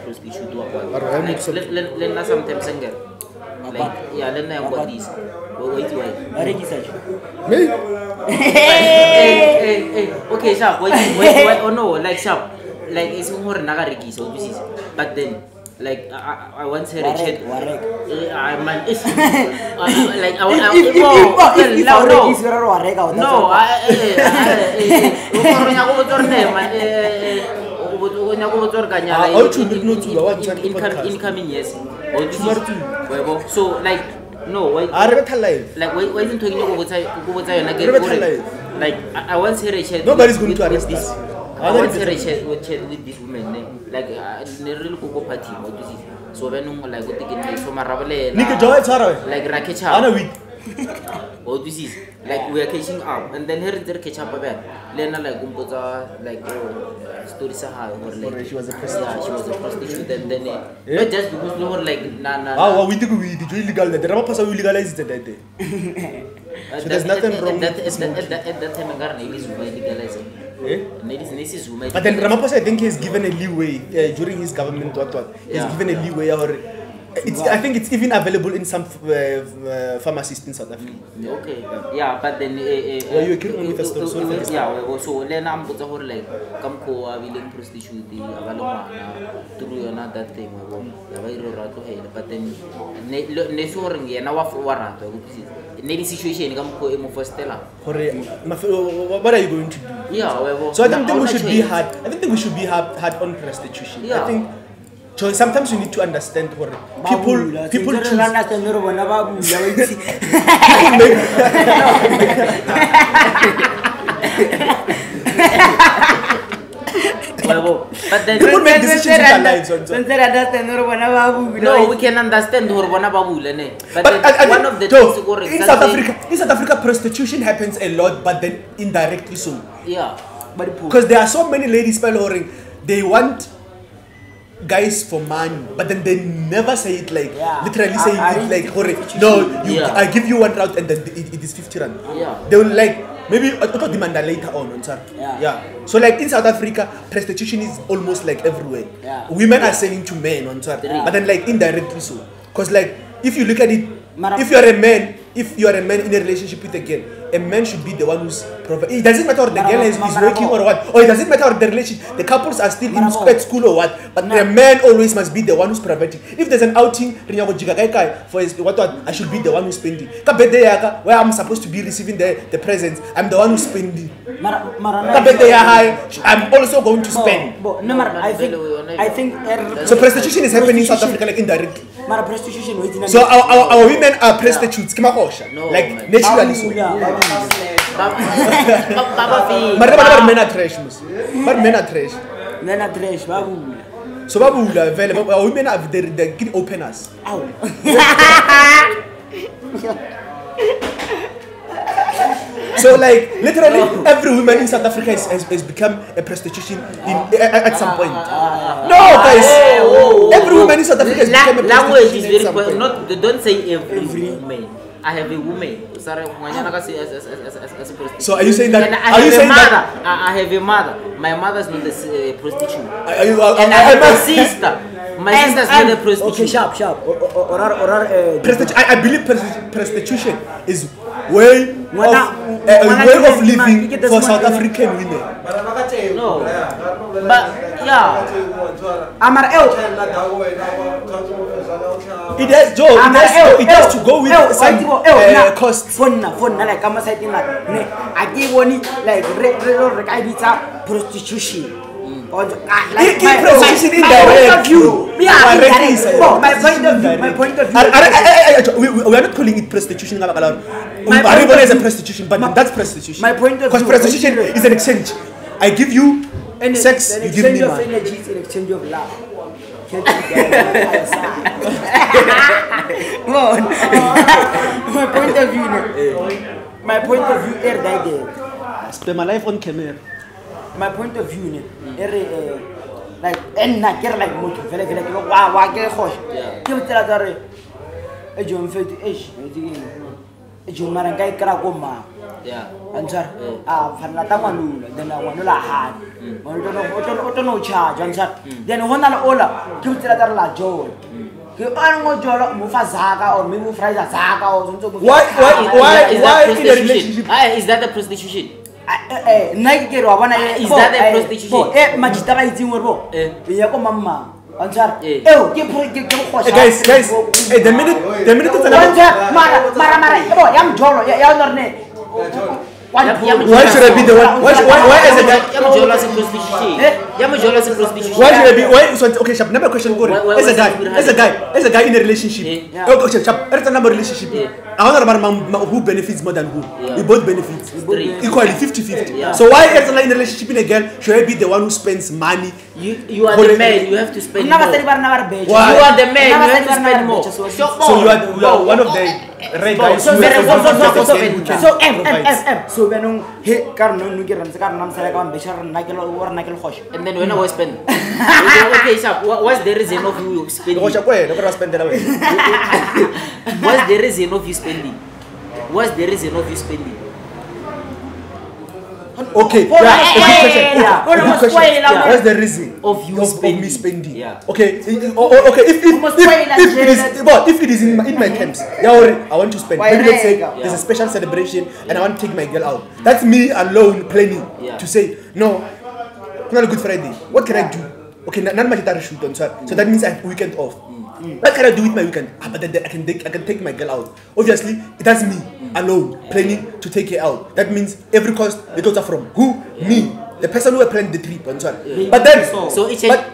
prostitute to Lena sometimes singer. Like, yeah, let me have got this. Wait. Me? Hey. Okay, sharp. Wait. Oh no, like sharp. Like it's more nagariki, so this is. But then, Like I once heard a chat. Man, it's like incoming years. So like no, why isn't talking like I once heard a chat. Nobody's going to arrest this. I once had a chat with this woman, like really cocoa party. So when like what they from a like Rakecha. Oh, this is like we are catching up, and then here they catch up a bit. Lena like like story Sahara or like she was a prostitute. Yeah, she was a prostitute, and then not just because no like we did illegal. The Ramaphosa will legalize it that day. So there's nothing wrong at that time. Is legalizing. But then Ramaphosa, I think he's given a leeway during his government. He's given a leeway, or I think it's even available in some pharmacies in South Africa. Okay. Yeah, but then you agree with the story? Yeah. So then I'm going to like come co willing prostitute through another thing. But then the situation what are you going to do? Yeah. So I don't think we should be hard. I don't think we should be hard on prostitution. Yeah. I think sometimes you need to understand what people choose. But then people make decisions in their lives. No, we can understand but one of the things in South Africa, prostitution happens a lot, but then indirectly so. Yeah. Because there are so many ladies they want guys for money, but then they never say it like literally say it like I give you 1 round and then it is 50 rand. Yeah. They will like maybe auto demand later on, sir. Yeah. So like in South Africa, prostitution is almost like everywhere. Yeah. Women are selling to men, sir. But then like indirectly so. Because like if you look at it, if you are a man in a relationship with a girl, a man should be the one who's providing. It doesn't matter if the girl is working or what, or it doesn't matter if the couples are still in school or what, but the man always must be the one who's providing. If there's an outing for his what I should be the one who's spending. Where I'm supposed to be receiving the presents, I'm the one who's spending. I'm also going to spend. I think so prostitution is happening in South Africa like indirectly. Prostitution. So our women are prostitutes, like naturally so. Men are trash. Men are trash. So our women are the good openers. So like literally every woman in South Africa has become a prostitution at some point. No guys, every woman in South Africa has become a prostitution. Language is very important. Not don't say every woman. I have a woman. So are you saying that? I have a mother. My mother's not a prostitute. And I have a sister. My sister's not a prostitute. Okay, sharp. I believe prostitution is way of living for South African women. No, but yeah. It has to go with some costs. Prostitution. Prostitution indirect. My point of view. We are not calling it prostitution. Everyone is a prostitution, but that's prostitution. My point of view. Because prostitution is an exchange. I give you sex, you give me money. Energy is an exchange of love. My point of view is spend my life on camera. My point of view like Why in a relationship? Is that a prostitution? Is that a prostitution? Answer. Guys, the minute it's why should I be the one? Why as a guy? Why should I be? Why? So okay, Shab. Number question. As a guy in a relationship. Okay, Shab. It's a number relationship. I want to know who benefits more than who. We both benefit equally, 50-50. So why as a in a relationship in a girl should I be the one who spends money? You are the man. You have to spend more. Why? You are the man. You have to spend more. So you are one of the right guys. So when he karena nunggu sekarang nam saya kawan besar nakal or nakal khosh. And then when I was spend, okay, Shab, what's the reason of you spending? What's the reason of you spending? What's the reason of you spending? Okay, yeah, good question. What's the reason of you spending? Me spending? Yeah. Okay, okay. If it is in my terms, yeah, I want to spend. Maybe let's say there's a special celebration and I want to take my girl out. That's me alone planning to say no. Not a Good Friday. What can I do? Okay, none of my shoot on so that means I have weekend off. What can I do with my weekend? But then I can take my girl out. Obviously, that's me alone planning to take her out. That means every cost it goes from who? Me, the person who planned the trip. But then,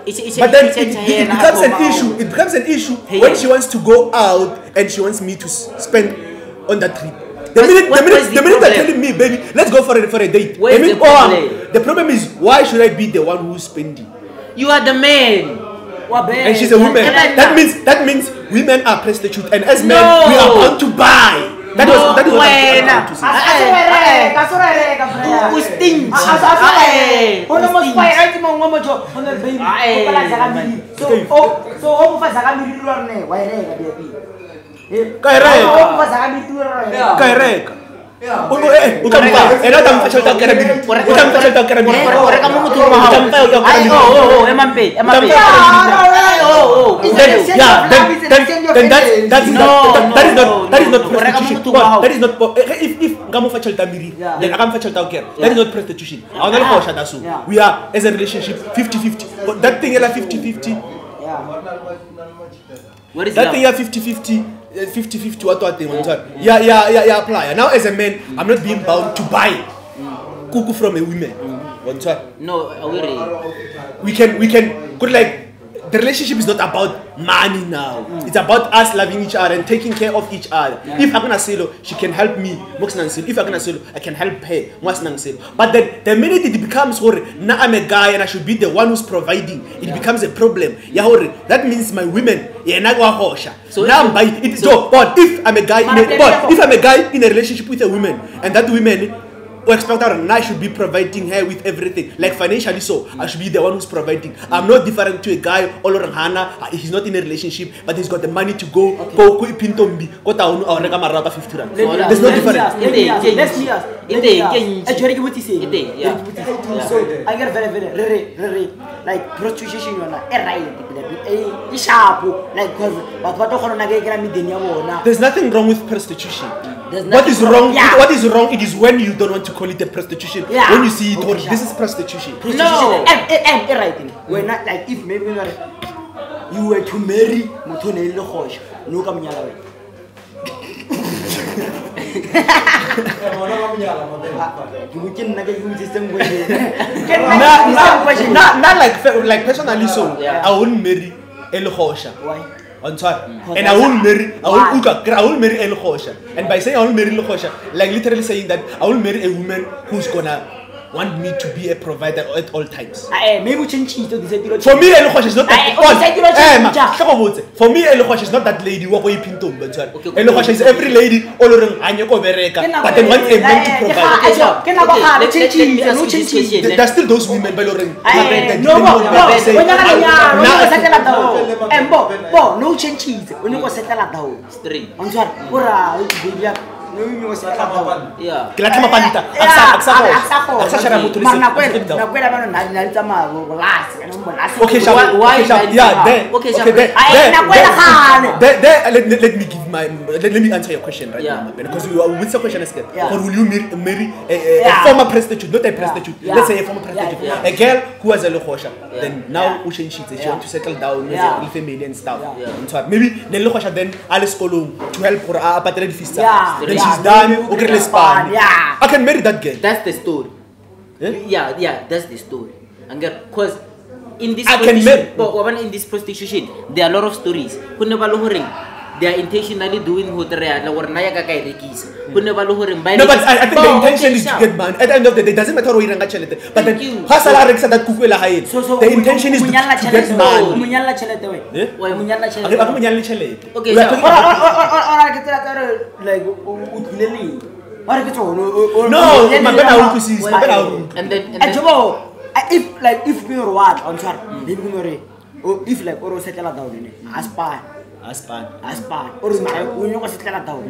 it becomes an issue. It becomes an issue when she wants to go out and she wants me to spend on that trip. The minute they're telling me, baby, let's go for a date. The problem is, why should I be the one who's spending? You are the man. And she's a woman. That means women are prostitutes, and as men we are bound to buy. That is what I'm to say. That is not prostitution. That is not. If Gamu Fachal Tamiri, then Agam Fachal Tauker, that is not prostitution. We are as a relationship 50-50. But that thing is 50-50. What is that thing? 50-50. What they want? Yeah. Apply. Now as a man, I'm not being bound to buy kuku from a woman. No, we can good like. The relationship is not about money now. It's about us loving each other and taking care of each other. If I'm gonna sell, she can help me. If I'm gonna sell, I can help her. But then the minute it becomes now I'm a guy and I should be the one who's providing, it becomes a problem. That means my women, so now I'm buying it. But if I'm a guy in a relationship with a woman and that woman expect her and I should be providing her with everything, like financially, so I should be the one who's providing. I'm not different to a guy all around Hana. He's not in a relationship, but he's got the money to go pintombi. There's no difference. Let's be us. So I get very like prostitution like there's nothing wrong with prostitution. What is wrong? What is wrong? It is when you don't want to call it a prostitution. When you see it, this is prostitution. No, right. We're not like if maybe you were to marry Mutone Lohosh, no Kamyala. You can never use the same way. Not like personally, so I wouldn't marry El Hosha. Why? And I will marry El Hosha. And by saying I will marry El Hosha, like literally saying that I will marry a woman who's gonna want me to be a provider at all times. For me, El Hosha is not that. For me, El Hosha is not that lady. El Hosha is every lady all around Anyako Bereka. But then wants a man to provide. There's still those women by Loren. No change. When you go settle at the home. ke la tlhama panta aksashara motho le okay let me give my let me answer your question right now because you with the question is or will you marry a former prostitute, not a prostitute, let's say a former prostitute, a girl who has a lokhosha, then now she wants to settle down with a family and stuff. Maybe the lokhosha then alles kolong to help her patela di fista. Then she's done, okay, let's span. I can marry that girl. That's the story. Yeah, that's the story. And because in this prostitution, there are a lot of stories. They are intentionally doing what they are. No, but I think the intention is to get banned. At the end of the day, it doesn't matter where you get. But then, the intention is to get banned. Okay, no, and then if we are what on sir, if like or settle down in Aspan. Or we know settle down.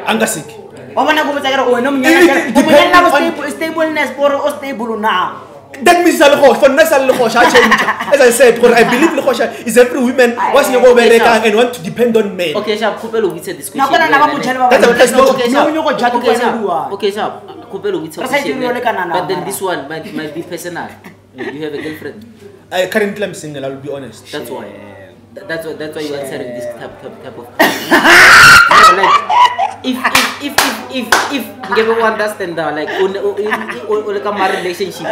Angasik. Stableness or stable now. That means for as I said, because I believe Lehosha is every woman wants to go and want to depend on men. Okay, sir, Kholofelo with this question. That's a personal. Okay, sir, Kholofelo with but then this one might be personal. You have a girlfriend? Currently I'm single, I will be honest. That's why. That's why you answering this type of like if give one understand like on a relationship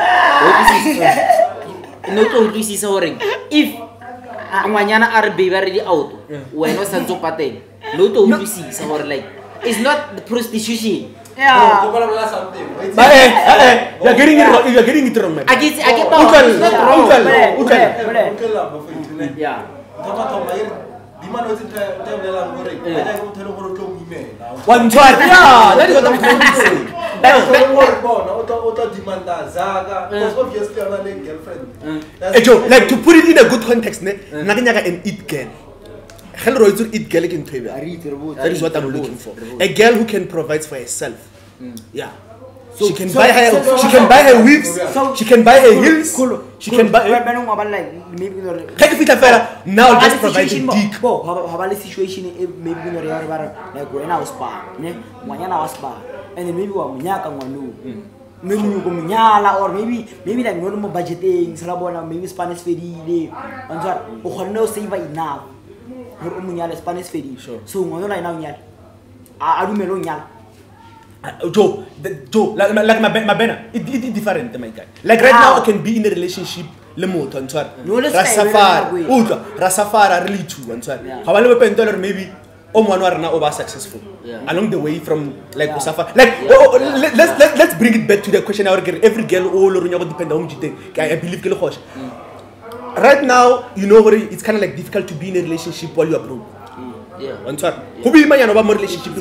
this is if amanyana are baby already out when no sanzo patel like it's not the prostitution. Yeah. You're getting it wrong, man. I get yeah. One try. Yeah, that is what I'm trying to say. Hey Joe, like to put it in a good context, nothing an eat girl. That is what I'm looking for. A girl who can provide for herself. Yeah. She can buy her wigs, she can buy her heels, she can buy now just provide a dick. How about the situation maybe like when I was bar, and then maybe maybe you go minyala or maybe like no more budgeting, salabona, maybe Spanish fedi, and so no save enough. Spanish fedi. So right now I do melon Joe, like Mabena, it's different, my guy. Like right now, I can be in a relationship. Rasafara really too. However, maybe over successful along the way from like Safa. Like let's bring it back to the question. Every girl all depend on I believe right now, you know, it's kind of like difficult to be in a relationship while you are broke. Who be man about relationship?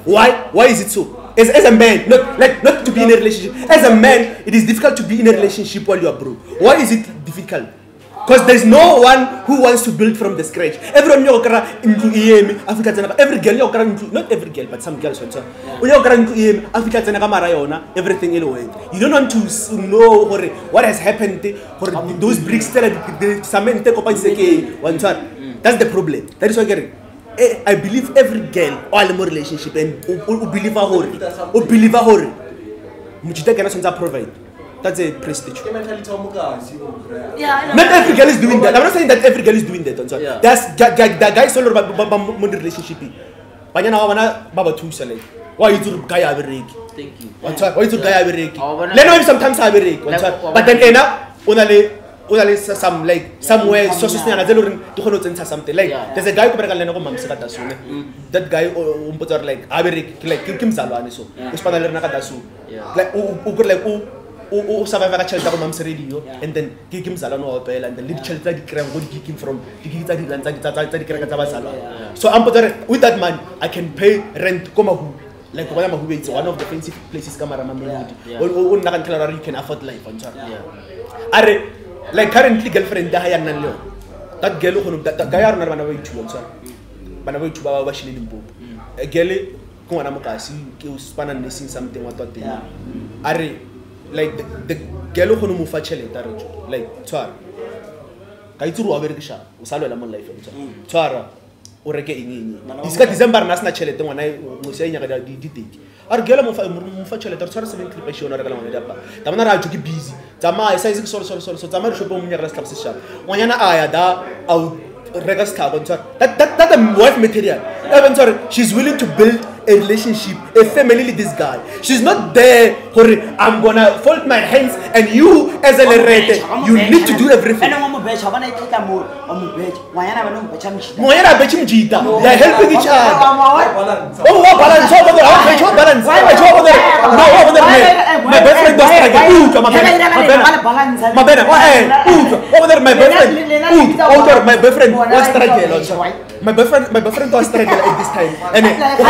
Why is it so? As a man, not to be in a relationship. As a man, it is difficult to be in a relationship while you are broke. Why is it difficult? Because there's no one who wants to build from the scratch. Everyone every girl not every girl, but some girls also. Everything anyway. You don't want to know what has happened. Those bricks that's the problem. That is why I believe every girl all the relationship and believe her provide. That's a prestige. Yeah, not every girl is doing that. I'm not saying that every girl is doing that. That's the guys all about relationship. Why you do guy every week? Thank you. Why you do guy every week? Let know sometimes every week. But then only some like somewhere so something like there's a guy who that guy like Kim Salwani so like survive a child radio and then give him Salano and the little child that him from so I'm with that man I can pay rent like it's one of the fancy places you can afford life like currently girlfriend that girl that guy are not a girl ko ngwana mokasi ke o spana nursing something what are like the girl go no mo fa chelete are like tshwara ka itse ro a berekisha o sa lwela mo life tshwara o reke eng iska December na sna chelete ngwana mo se nya ga di date are girl mo fa chelete tshwara 7 clip e shona re ka ngwana dapa ta bona ra ke busy tsamaya sa itse sorry tsamaya re shopo mo nya ga slap se sharp ngwana aya da out rega ska that the wife material even sorry she's willing to build a relationship, a family with this guy. She's not there for I'm gonna fold my hands and you as a lerete, you need to do everything. Moyana betchim jita. They're helping each other. Oh, balance over there. Balance. My best friend does Mabena. Over there, my boyfriend. Over my boyfriend was my boyfriend was struggle at this time. And at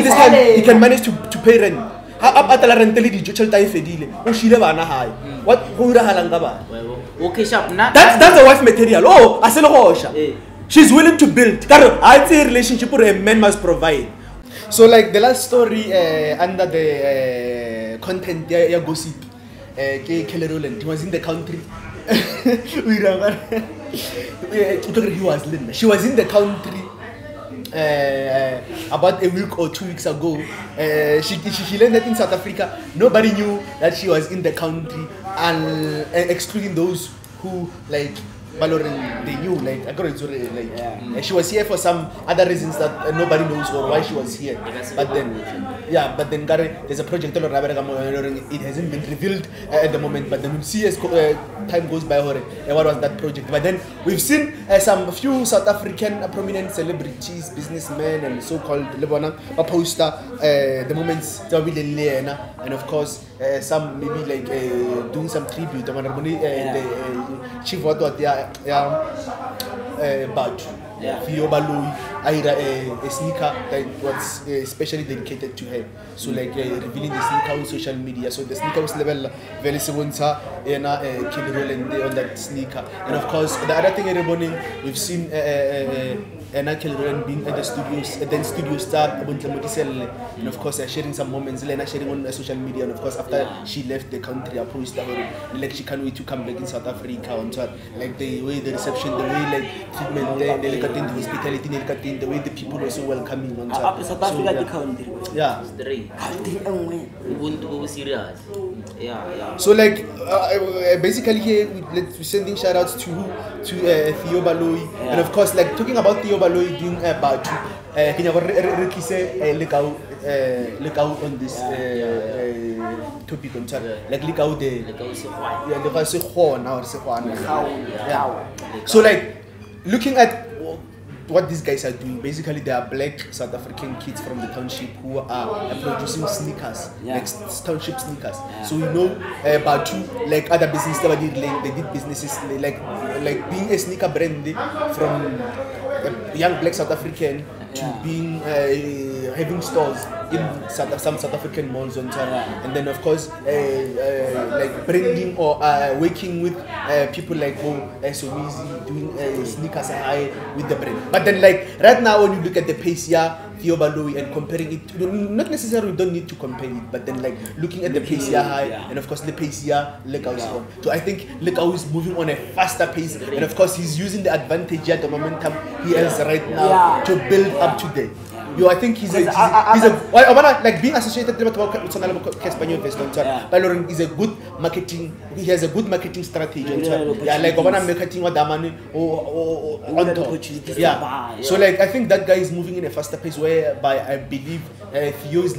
this time he can manage to pay rent. Up at la rentally di chelta e fedile. O shile bana hai. What go ra halanga ba? Okay, sharp. That's the wife material. Oh, aselo hosha. She's willing to build. Karo, I say relationship where a man must provide. So like the last story under the content ya gossip Rowland, he was in the country. We remember she was in the country about a week or 2 weeks ago. She landed in South Africa. Nobody knew that she was in the country, and excluding those who like Valorant, they knew like she was here for some other reasons that nobody knows or why she was here. But then there's a project it hasn't been revealed at the moment. But then we'll see as time goes by what was that project. But then we've seen some few South African prominent celebrities, businessmen, and so-called Lebanon poster the moments that we and of course some maybe like doing some tribute. The chief what but a sneaker that was especially dedicated to her. So like revealing the sneaker on social media. So the sneaker was level very similar Rowland on that sneaker. And of course the other thing everybody we've seen Rowland being at the studios, then studio star and of course sharing some moments, sharing on social media, and of course after she left the country, I posted her like she can't wait to come back in South Africa on like the way the reception, the way like treatment, the hospitality, the way the people were so welcoming on South Africa country. Yeah. Yeah. So like basically here we're sending shout outs to Theo Baloyi, and of course like talking about Theo Baloyi doing Batu. Can you look out on this topic on like look out so like looking at what these guys are doing, basically they are black South African kids from the township who are producing sneakers, like township sneakers. So you know Batu, like other businesses they did businesses like being a sneaker brand from a young black South African to being having stores in some South African malls on time, and then of course like branding or working with people like Somizi doing sneakers high with the brand. But then like right now when you look at the pace Theo Baloyi and comparing it, not necessarily we don't need to compare it, but then like looking at the pace high and of course the pace Lekau is on. So I think Lekau is moving on a faster pace, and of course he's using the advantage the momentum he has right now to build up to there. I think he's like being associated with Caspanyo Investor. Valorant is a good marketing. He has a good marketing strategy. Like marketing what money on top. So like I think that guy is moving in a faster pace whereby I believe Theo is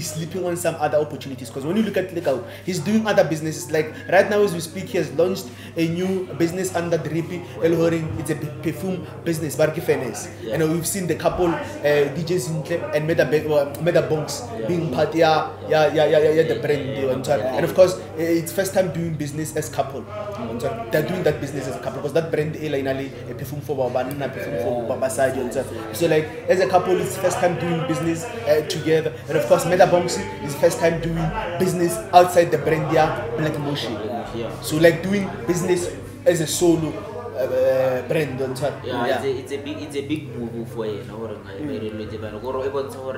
sleeping on some other opportunities, because when you look at Lekau, he's doing other businesses. Like right now as we speak, he has launched a new business under Drippy Elhoring. It's a perfume business, MikeGfx, and we've seen the couple DJs and Meda Bonks being part the brand and of course it's first time doing business as couple. They're doing that business as a couple because that brand a perfume for banana, perfume for Babasai. So like as a couple it's first time doing business together, and of course Meda Bonks is first time doing business outside the brand Black Moshi. So like doing business as a solo brand on top. Yeah, it's a big move for you.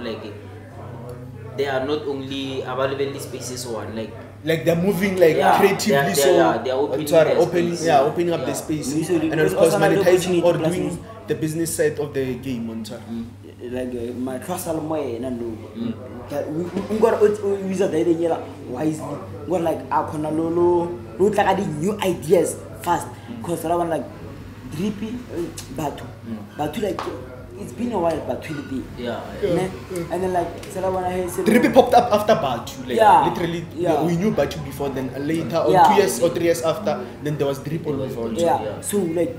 Like they are not only available in spaces one like they're moving creatively, they're opening up the space, and of course monetizing or doing the business side of the game on top. Like my personal way and we got use the idea wisely. Got like akonalolo, look like new ideas fast. Cause around like drippy batu like. It's been a while, but and then like Drippy popped up after Batu, literally. We knew Batu before, then later, or 2 years or 3 years after, then there was Drip all over. So like,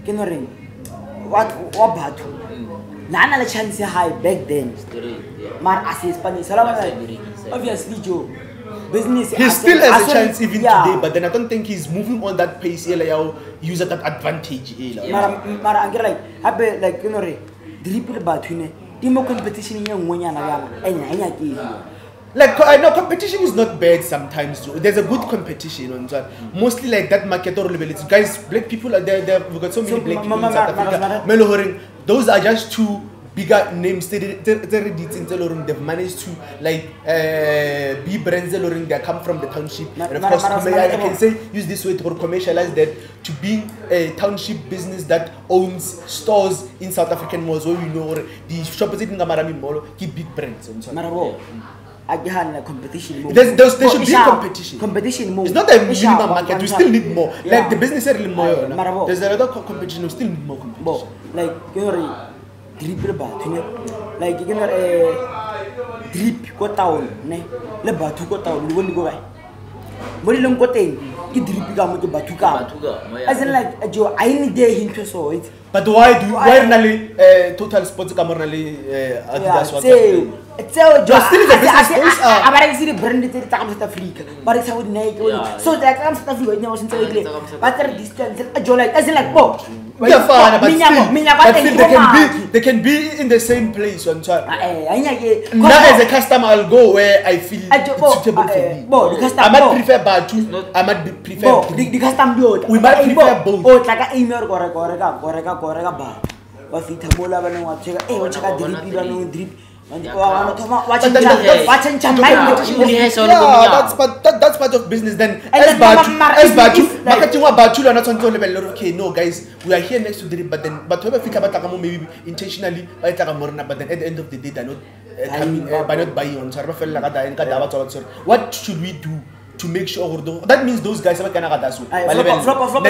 can you ring? What Batu? Nana the chance high back then. Mar assist Spanish. Obviously, Joe. Business. He still has a chance even today, but then I don't think he's moving on that pace. Use that advantage. Mara like happy like dribble Batu. Timo competition in one like I know competition is not bad sometimes. There's a good competition on that. Mostly like that market or level. Guys, black people are there. We've got so many black people in South Africa. Those are just two bigger names. They've managed to be brands. They come from the township. And of course, I can say use this way to commercialize that to being a township business that owns stores in South African malls where we know the shoppers in Gamarami Mall keep big brands. Again, competition move. There should be competition. Competition move. It's not a minimum market. We still need more. Like the business is more. There's a lot of competition. We still need more competition. Like dribble Batu, like drip go town, le Batu go town. You won't go by. But you don't go in. You drip Batuka. As in like Joe, I need day into so it. But why really total sports camerally Adidas? It's still the business. I see the brand that comes to Africa, but it's how it naked. So that comes to Africa. It was in but the distance, Joe, like as in like Bob. Yeah, fine, but still they can be in the same place on time. Now as a customer, I'll go where I feel it's suitable for me. I might prefer Batu. I might prefer the custom build. We might prefer both. Oh, like an email gorega bar. But it's a mola when I check drip. That's part of business. Then as Batu, marketing Batu are not on the level. Okay, no guys, we are here next to the but whoever think about Takamo maybe intentionally, but then at the end of the day they're not coming by not buying on. What should we do to make sure that means those guys are gonna then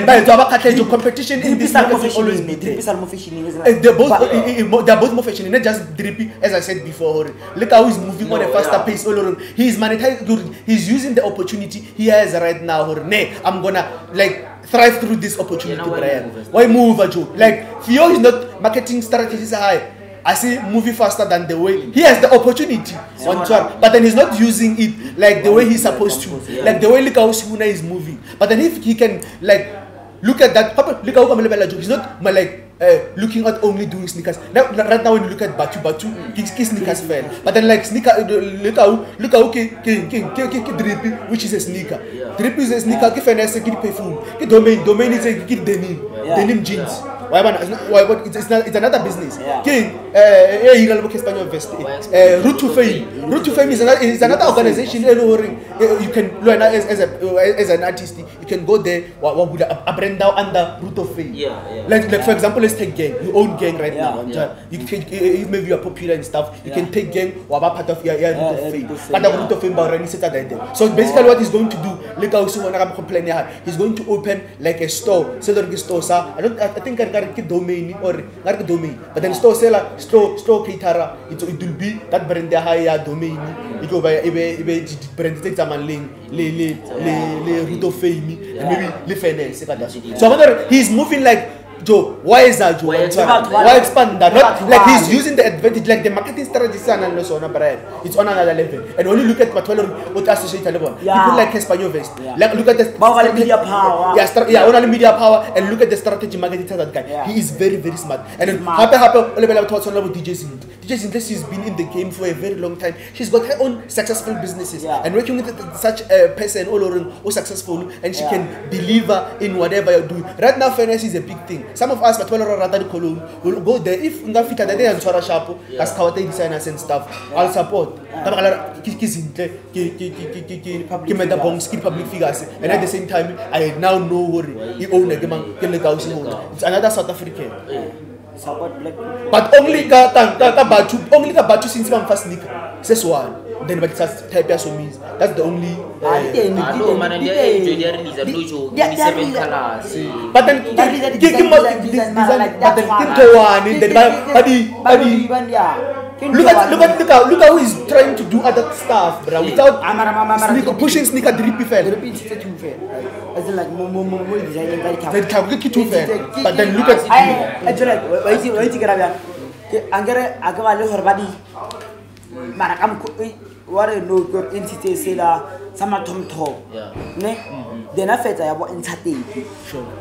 by the competition in this market will always be there. They're both more fashion, not just drippy. As I said before, look how he's moving on a faster pace. He's monetizing. He's using the opportunity he has right now. I'm gonna thrive through this opportunity. Why move, Joe? Like Theo is not marketing strategies high. I say moving faster than the way he has the opportunity on track, but then he's not using it like the way he's supposed to, like the way look how Simuna is moving. But then if he can look at that, look how he's not looking at only doing sneakers. Right now when you look at Batu, his sneakers fell. But then sneaker, look how Drippy, which is a sneaker. Drippy is a sneaker. Give perfume. Domain is a denim jeans. Why? It's another business. Route to Fame. Route to Fame is another organization. You can learn as an artist. You can go there. A brand down under Route of Fame. Like for example, let's take gang. You own gang right now. You can maybe you are popular and stuff. You can take gang. Part of your Route of Fame. But the Route of Fame already set there. So basically, what he's going to do, he's going to open like a store. Sell a store. I think I domain or domain, but then store seller, store caterer, it will be that brand the higher domain. You go by brand take some link, le Route of Fame, and maybe le finance. So I wonder he's moving like Joe. Why is that Joe? Why expand that? Not like he's using the advantage, like the marketing strategy and also on a brand. It's on another level. And when you look at what associated level, people like Espanol Vest. Like look at the media power. Only media power, and look at the strategy marketing that guy. He is very, very smart. And then happy DJs she's been in the game for a very long time. She's got her own successful businesses and working with such a person all around who's successful and she can deliver in whatever you do. Right now, finance is a big thing. Some of us, but will go there. If we fit that day and Sora Shapo, as Kawate designers and stuff, I'll support. Public figures, and at the same time, I now know what he own a game. It's another South African. Support black people. But only Batu since I'm first sneaker. That's one. Then but that's type of means. That's the only. But then look at who is trying to do other stuff, bro. Without pushing sneaker drip fell. As in like more designing very but then look at actually wait to get angere akabale horbadi mara kam what no got entity say la sama tom ne then after ya bo entertain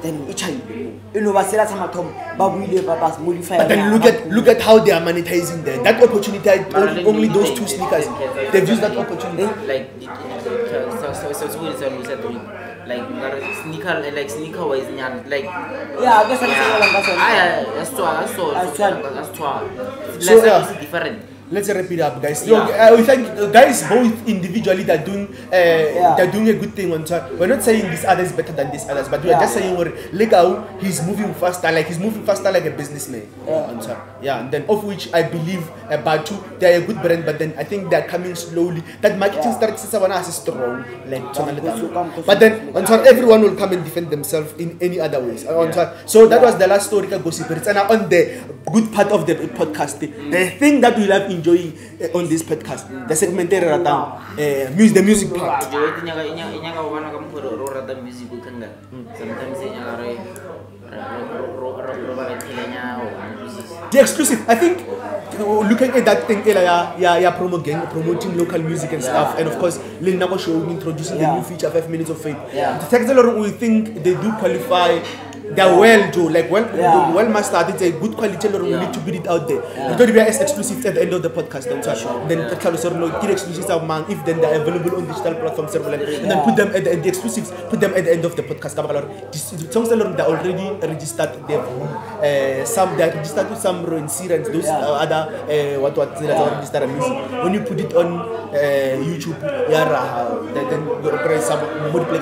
then ichai basela sama tom ba buile ba bas modify. But then look at how they are monetizing there. That opportunity, only those two sneakers, they've used that opportunity. Like sneaker wise, like yeah, I guess that's different. Let's wrap it up, guys. We thank guys both individually that doing they're doing a good thing on top. We're not saying this other is better than this others, but we are just saying look how he's moving faster, like a businessman on top. And then of which I believe Batu, they're a good brand, but then I think they're coming slowly. That marketing starts is strong, like but then on top everyone will come and defend themselves in any other ways. On top. So that was the last story gossip. And on the good part of the podcast, the thing that we love enjoying on this podcast, the segment the music part. The exclusive, I think, looking at that thing, promoting local music and stuff, and of course, Lehlogonolo show introducing the new feature 5 minutes of fame. The text we think they do qualify. They're well do like well mastered. It's a good quality. We need to put it out there. It's going to be as exclusive at the end of the podcast. Then get exclusives of man if then they're available on digital platforms and then put them at the exclusives. Put them at the end of the podcast. Songs that are already registered. Some they are registered to some and those other what registered music. When you put it on YouTube, then some multiple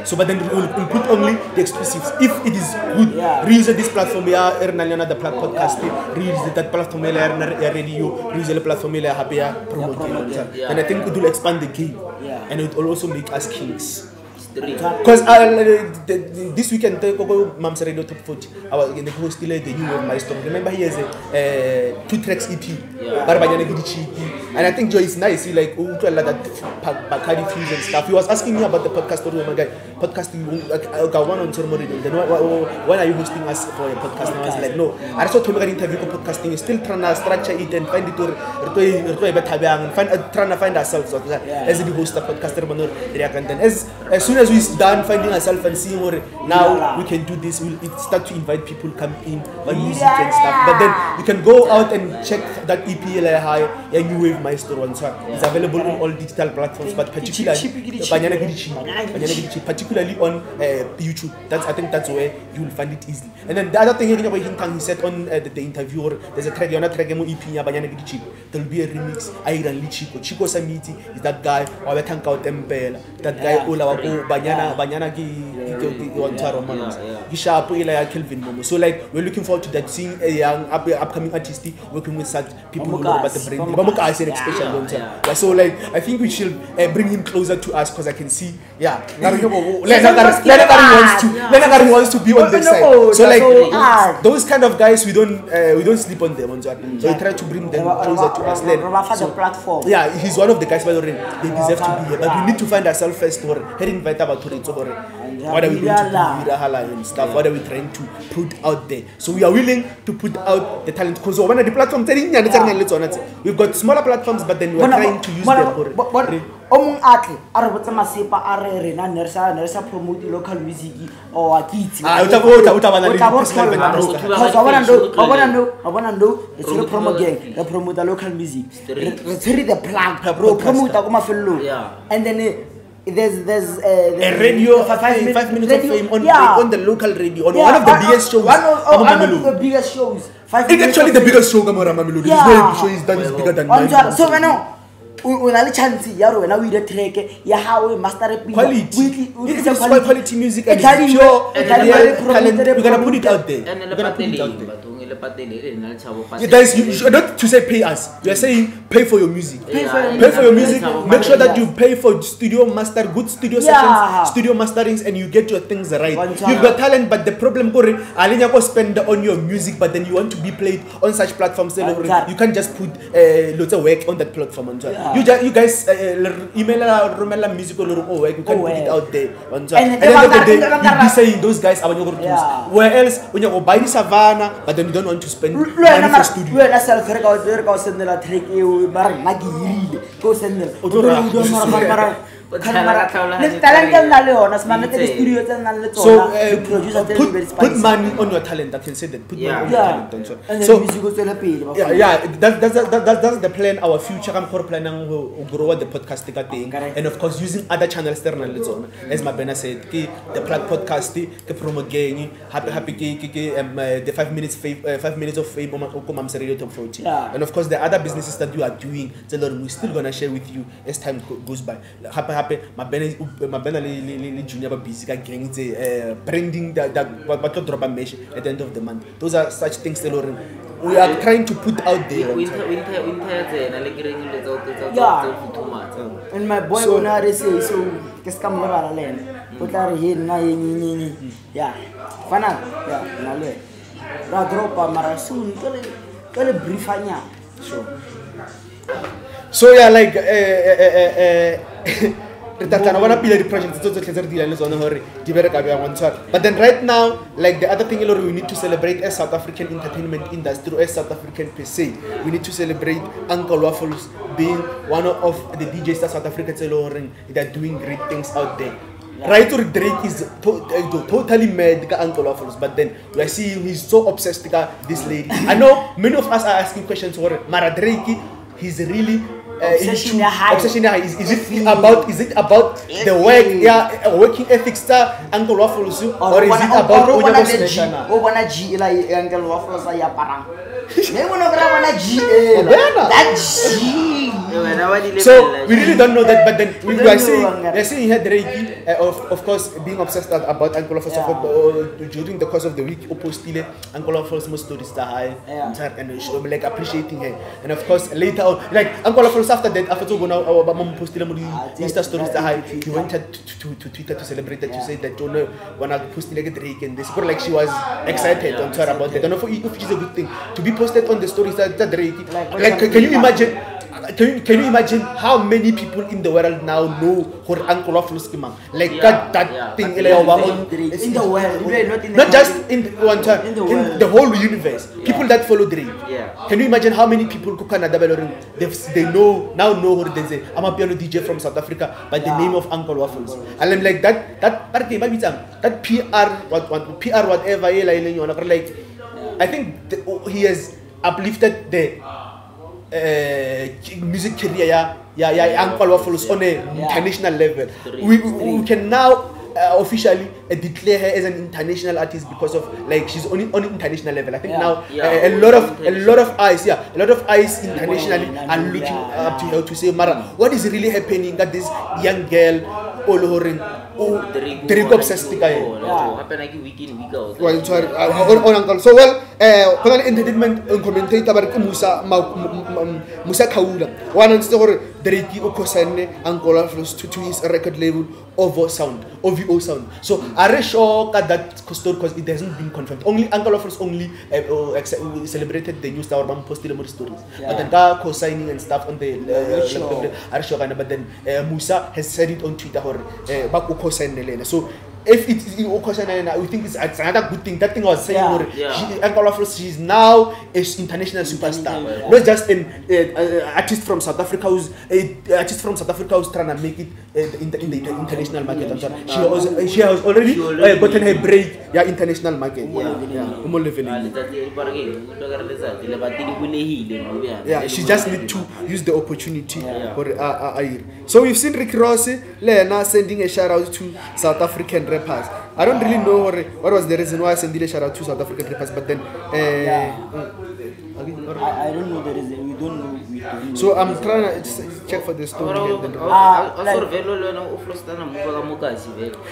So but then we'll put only the exclusives. If it is good, reuse this platform the podcast, reuse that platform radio, reuse the platform promote. And I think it will expand the game and it will also make us kings. Because this weekend, Mam's Radio Top 40, I was in the host the new of my story. Remember, he has a 2 tracks EP, and I think Joy is nice. He like that Bacardi fuse and stuff. He was asking me about the podcast. Oh my God, podcasting. I got one on ceremony. Then when are you hosting us for a podcast? And I was like, no. I just told me an interview for podcasting. Still trying to structure it and find it trying to find ourselves as the host of podcaster. And then as soon as we're done finding ourselves and seeing now we can do this, we'll start to invite people come in by music and stuff. But then you can go out and check that EP New Wave Maestro one. So it's available on all digital platforms, but particularly on YouTube. I think that's where you will find it easily. And then the other thing he said on the interview, there's a track, you're not tracking EP, there will be a remix. Chico Samiti is that guy, that guy Banyana Kelvin Momo. So like we're looking forward to that, seeing a young upcoming artist working with such people who know about the brand. So like I think we should bring him closer to us because I can see Lenagari wants to be on this side. So like those kind of guys we don't sleep on them. So we try to bring them closer to us. So, platform. He's one of the guys by the way, they deserve to be here. But we need to find ourselves first or head invite invite about to what are we going to do and stuff, what are we trying to put out there. So we are willing to put out the talent because one of the platforms we've got smaller platforms, but then we are trying to use them. Omong atle are botsa masepa are rena nersa promote local music or akitsi it's a promo gang, they promote the local music, retire the plug, promote Agomafello, and then there's a radio 5 minutes of fame on the local radio on one of the biggest shows. One of the biggest shows. It's actually the biggest show Gamora Mamelodi. This show is done is bigger than mine. So when we chance yaro when we the track ya how we master quality. It is quality music and it's pure talent. We're gonna put it out there. Guys, you not to say pay us. You are saying pay for your music. Pay for your music. Make sure that you pay for studio master, good studio sessions, studio masterings, and you get your things right. You've got talent, but the problem is, Alina go spend on your music, but then you want to be played on such platforms. You can't just put lots of work on that platform. You guys email Romela music or work. You can put it out there. And at the end of the day, you'll be saying those guys are your produce. Where else when you go buy the Savannah, but then you don't want to spend money for studio. So put money on your talent. I can say that. Put money on your talent. So that's the plan. Our future planning to grow the podcast thing, and of course using other channels. As Mabena said, the plug podcast, the promo gang, the 5 minutes of fame, radio top 40, and of course the other businesses that you are doing. We're still gonna share with you as time goes by. Mabena junior busy gang branding that drop a mesh at the end of the month. Those are such things that we are trying to put out there. And my boy Ronaldo say so yeah, fana nale ra dropa mara soon kale briefanya. So yeah, like but then right now, like the other thing we need to celebrate as South African entertainment industry, as South African per se. We need to celebrate UncleWaffles being one of the DJs that South Africa that are doing great things out there. Right, or Drake is totally mad with UncleWaffles, but then we are seeing he's so obsessed with this lady. I know many of us are asking questions for Mara Drake. He's really obsession high. Is it about the work, working ethics UncleWaffles, or is it about UncleWaffles So we really don't know that, but then we are saying he had Reiki, of course being obsessed about UncleWaffles during the course of the week. UncleWaffles most stories high and like appreciating her, and of course later on, like UncleWaffles after that, after to go now Insta stories high, he went to Twitter to celebrate that, to say that when I posted like Drake and this, like she was excited on Twitter about that. I don't know if it's a good thing to be posted on the stories that Drake. Like, can you imagine? Can you imagine how many people in the world now know who UncleWaffles Kimang? Like that thing in the world, not just in one time, in the whole universe. People that follow Drake. Can you imagine how many people who can they know who they say? I'm a piano DJ from South Africa by the name of UncleWaffles. And I'm like that PR whatever. Like I think he has uplifted the music career, UncleWaffles on a international level. We can now officially declare her as an international artist because of like she's on international level. I think now a lot of eyes internationally are looking up to her to say, Mara, what is really happening that this young girl Drake obsessed week in, week out. So entertainment commentator Musa Kaula. One and the Drake o co-signed UncleWaffles to his record label OVO Sound. So are sure that story because it hasn't been confirmed. Only UncleWaffles only celebrated the news that were posted on the stories. But then co-signing and stuff on the are sure, but then Musa has said it on Twitter or co-sign. So if it's we think it's another good thing. That thing I was saying, UncleWaffles, she's now an international superstar. Not just an artist from South Africa who's trying to make it in the international market. She has already gotten her break, international market. She just need to use the opportunity. So we've seen Rick Ross, Lena sending a shout out to South African rappers. I don't really know what was the reason why I sent a shout out to South African rappers, but then I don't know the reason. We don't know. So I'm trying to check for the story.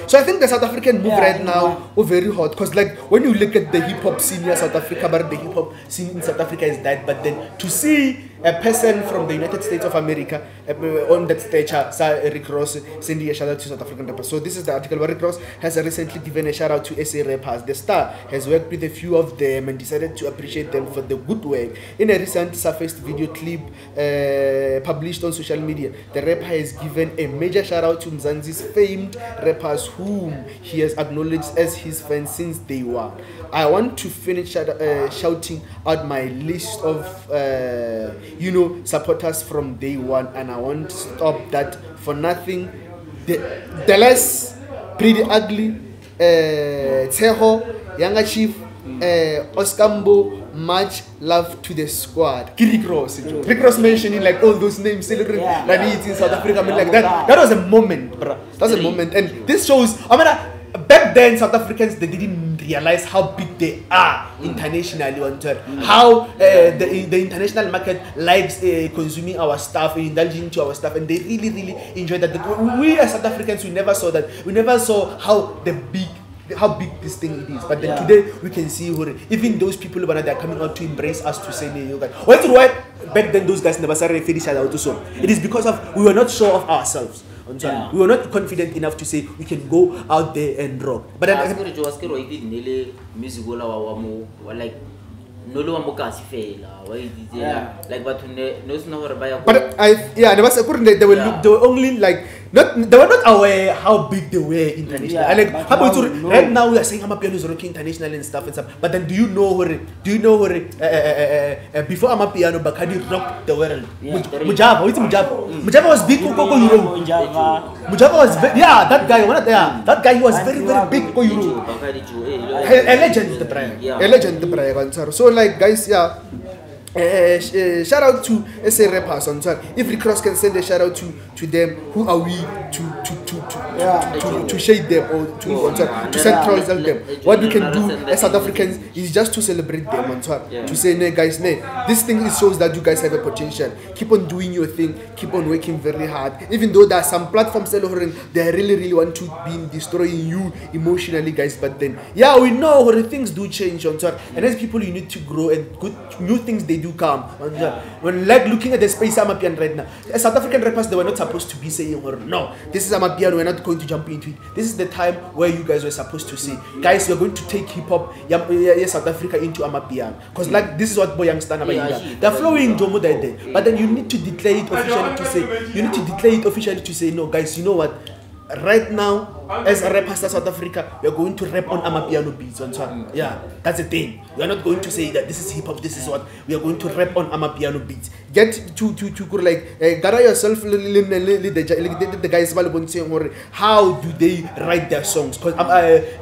So I think the South African move right now is very hot because like when you look at the hip hop scene in South Africa, but the hip hop scene in South Africa is that. But then to see a person from the United States of America on that stage, Rick Ross sending a shout out to South African rappers. So this is the article where Rick Ross has recently given a shout out to SA rappers. The star has worked with a few of them and decided to appreciate them for the good work. In a recent surfaced video clip published on social media, the rapper has given a major shout out to Mzansi's famed rappers whom he has acknowledged as his fans since day one. I want to finish shouting out my list of supporters from day one, and I won't stop that for nothing. The less Pretty Ugly, Teho, Younger Chief, Oskambo, much love to the squad. Rick Ross mentioning like all those names celebrating in South Africa. I mean, like that was a moment, bro. That was a moment, and this shows. Back then, South Africans, they didn't realize how big they are internationally on tour. How the international market likes consuming our stuff, indulging into our stuff, and they really, really enjoy that. We as South Africans, we never saw that. We never saw how big this thing it is. But then today we can see even those people who are coming out to embrace us to say you guys. Why back then those guys never started finish out also. It is because of we were not sure of ourselves. We were not confident enough to say we can go out there and rock. But then but there were only like they were not aware how big they were internationally. Right now we are saying Amapiano is rocking international and stuff. But then do you know before Amapiano Bakadi rocked the world? Mujava was big for Euro. Mujava was that guy he was very, very big for Euro. A legend the brand. So like guys, shout out to SA rappers on Twitter. If Rick Ross can send a shout out to them, who are we to shade them or to centralize them? What we can do as South Africans is just to celebrate them on Twitter. To say, nah guys, this thing shows that you guys have a potential. Keep on doing your thing. Keep on working very hard. Even though there are some platforms that they really want to be destroying you emotionally, guys. But then, we know things do change on Twitter. And as people, you need to grow and good new things they do come. When like looking at the space Amapiano right now, as South African rappers, they were not supposed to be saying, no, this is Amapiano, we're not going to jump into it. This is the time where you guys were supposed to say, guys, we're going to take hip hop, South Africa into Amapiano. Because like this is what Boy Peza they're flowing Jomo there. But then you need to declare it officially to say, no guys, you know what? Right now, as a rapper South Africa, we are going to rap on Amapiano beats. That's the thing. We are not going to say that this is hip hop, this is what we are going to rap on Amapiano beats. Get to like gather yourself, the guys saying how do they write their songs? Because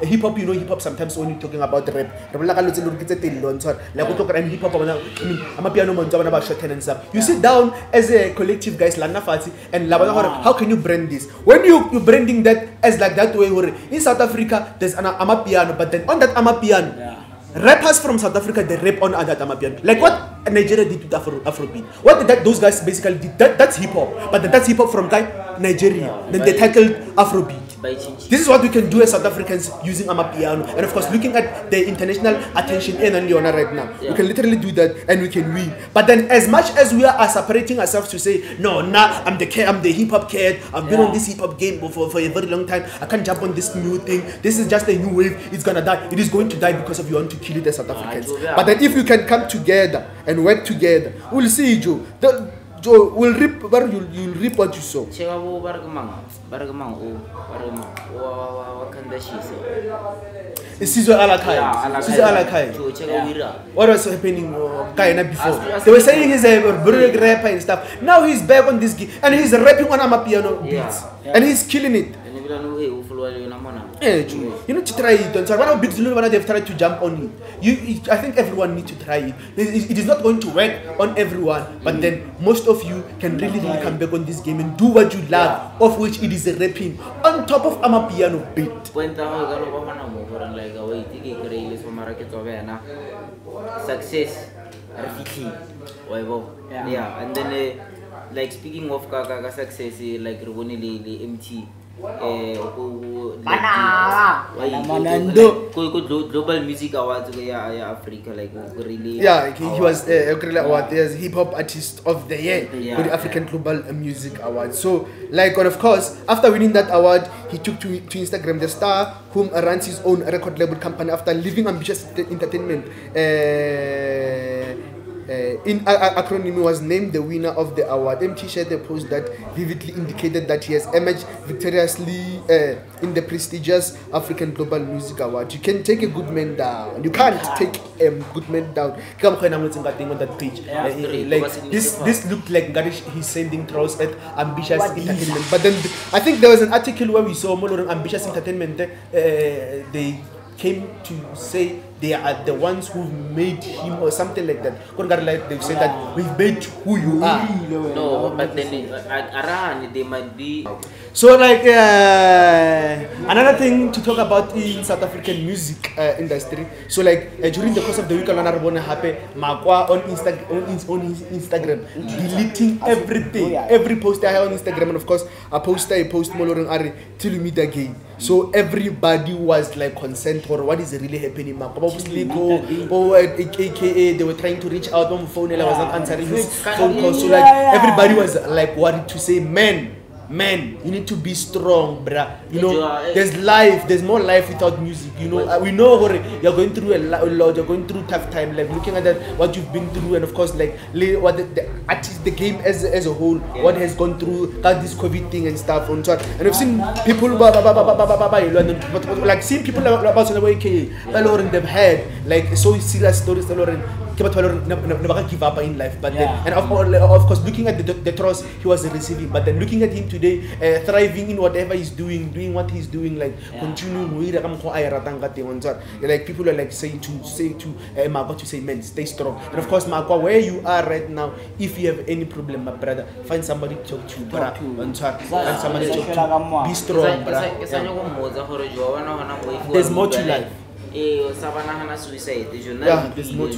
hip hop, hip hop sometimes only talking about rap. You sit down as a collective guys, and how can you brand this? When you branding that as like that way, in South Africa there's an Amapiano, but then on that Amapiano, rappers from South Africa they rap on that Amapiano. Like what Nigeria did with Afrobeat. What those guys basically did, that's hip hop, but that's hip hop from Nigeria. Then they tackled Afrobeat. This is what we can do as South Africans using Amapiano, and of course looking at the international attention in on Leona right now. We can literally do that and we can win. But then as much as we are separating ourselves to say, no, nah, I'm the hip hop kid, I've been on this hip hop game for a very long time, I can't jump on this new thing, this is just a new wave, it's gonna die. It is going to die because of you want to kill it as South Africans. But then if you can come together and work together, we'll see, Joe. Joe will reap, but you'll reap what you sow. What was happening before? They were saying he's a brilliant rapper and stuff. Now he's back on this gig and he's rapping on Amapiano beats and he's killing it. You need to try it. So one of big they've tried to jump on it. I think everyone needs to try it. It is not going to work on everyone, but then most of you can really come back on this game and do what you love, of which it is a rapping on top of Amapiano beat. Success, yeah, and then like speaking of success, like Emtee. Global Music Awards, Africa, like really. Yeah, he was award as Hip Hop Artist of the Year with the African Global Music Awards. So, like, and of course, after winning that award, he took to Instagram. The star, whom runs his own record label company after leaving Ambitious Entertainment. In acronym, was named the winner of the award. Emtee shared a post that vividly indicated that he has emerged victoriously in the prestigious African Global Music Award. You can take a good man down. You can't take a good man down. Come on that page. Like this looked like he's sending trolls at Ambitious Entertainment. But then I think there was an article where we saw more on Ambitious Entertainment. They came to say they are the ones who made him or something like that. They've said that we've made who you are. No, but then around they might be. So like another thing to talk about in South African music industry. So like during the course of the week, Makwa on his Instagram deleting everything, every post I have on Instagram, and of course a post Moloren Ari till we meet again. So everybody was like concerned for what is really happening. AKA they were trying to reach out on phone and I was not answering his phone calls. So like everybody was like worried to say, man, you need to be strong, bruh. You know, there's life, there's more life without music. You know, we know you're going through a lot, you're going through tough time. Like looking at that, what you've been through, and of course, like what the game as a whole, what has gone through, this COVID thing and stuff. And I've seen people, like seeing people about the way they've had like so serious stories. Never give up in life, but then, and of course, looking at the trust he was receiving, but then looking at him today, thriving in whatever he's doing what he's doing, like continuing. Like people are like saying to Makwa to say, man, stay strong. And of course, Makwa, where you are right now, if you have any problem, my brother, find somebody to talk to, find somebody to talk to. Be strong, brother. There's more to life. There's more to life. There's more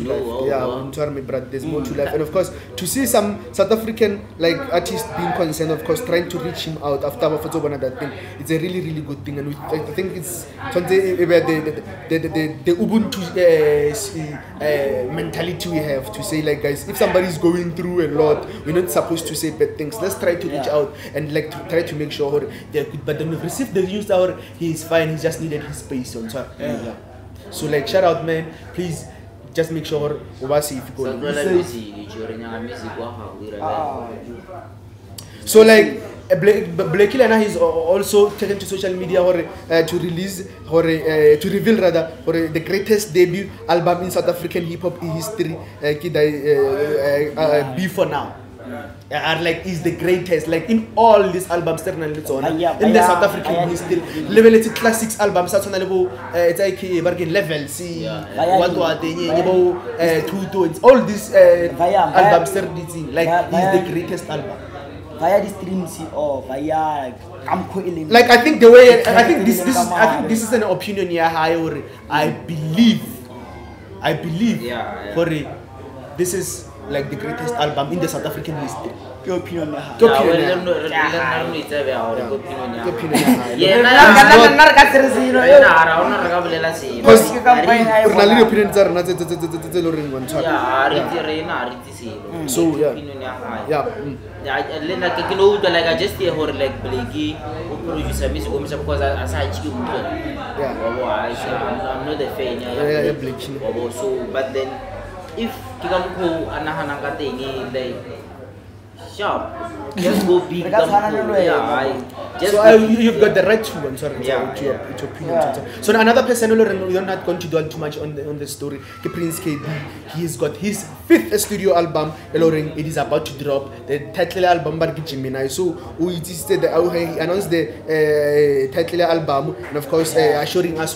to life. And of course, to see some South African like artists being concerned, of course, trying to reach him out after that thing, it's a really, really good thing. And I think it's the Ubuntu mentality we have to say, like, guys, if somebody's going through a lot, we're not supposed to say bad things. Let's try to reach out and like to try to make sure they're good. But then we've received the news that he's fine, he just needed his space. So like shout out, man, please just make sure see if you go. So like Blakey Lana is also taken to social media to release to reveal rather the greatest debut album in South African hip hop history. Before now. Are like is the greatest, like in all these albums in the South African history. Level it's classics albums it's like bargain level see what all these albums like is the greatest album via the streams or via like I think the way I think this is an opinion here I believe this is like the greatest album in the South African history. Your opinion. So yeah. Like I just hear her like Blakey producer music because I I'm not a fan. So but then if Kikamko Anahanaka thing like sharp, just go big. So you've got the right to answer your opinion. So another person we're not going to dwell too much on the story. Prince KB, he's got his 5th studio album. It is about to drop. The title album Gemini. So he announced the title album, and of course assuring us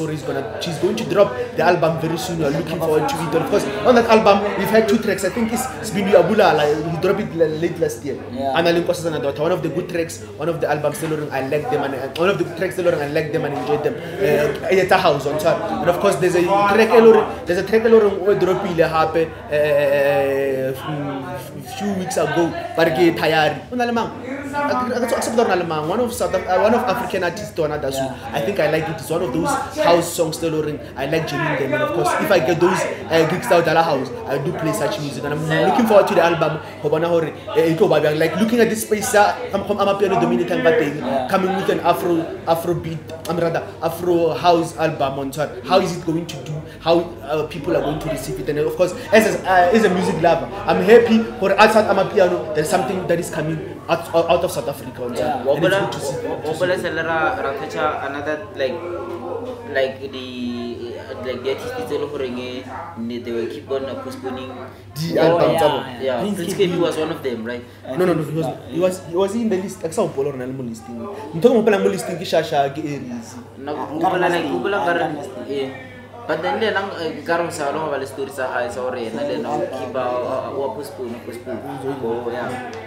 she's going to drop the album very soon. We're looking forward to it. Of course, on that album we've had 2 tracks. I think it's Bini Abula. He dropped it late last year. One of the good tracks, one of the albums I like them, and one of the tracks I like them and enjoyed them. It's a house on top, and of course there's a track we dropped a few weeks ago. But one of African artists to another. So I think I like it. It's one of those house songs tailoring. I like jamming them, and of course if I get those gigs out of the house, I do play such music, and I'm looking forward to the album. Like looking at this space, I'm a piano Dominican coming with an Afro house album on top. How is it going to do? How people are going to receive it? And of course, as a music lover, I'm happy for outside Amapiano. There's something that is coming out of South Africa. On top. And it's good to see. Another like the artists they will keep on postponing the album. Prince KB was one of them, right? No, he was in the list. Like some Polo Ronaldo listing. I'm talking about listing. Shasha but then Karon Salon about the stories are sorry, and then keep postpone.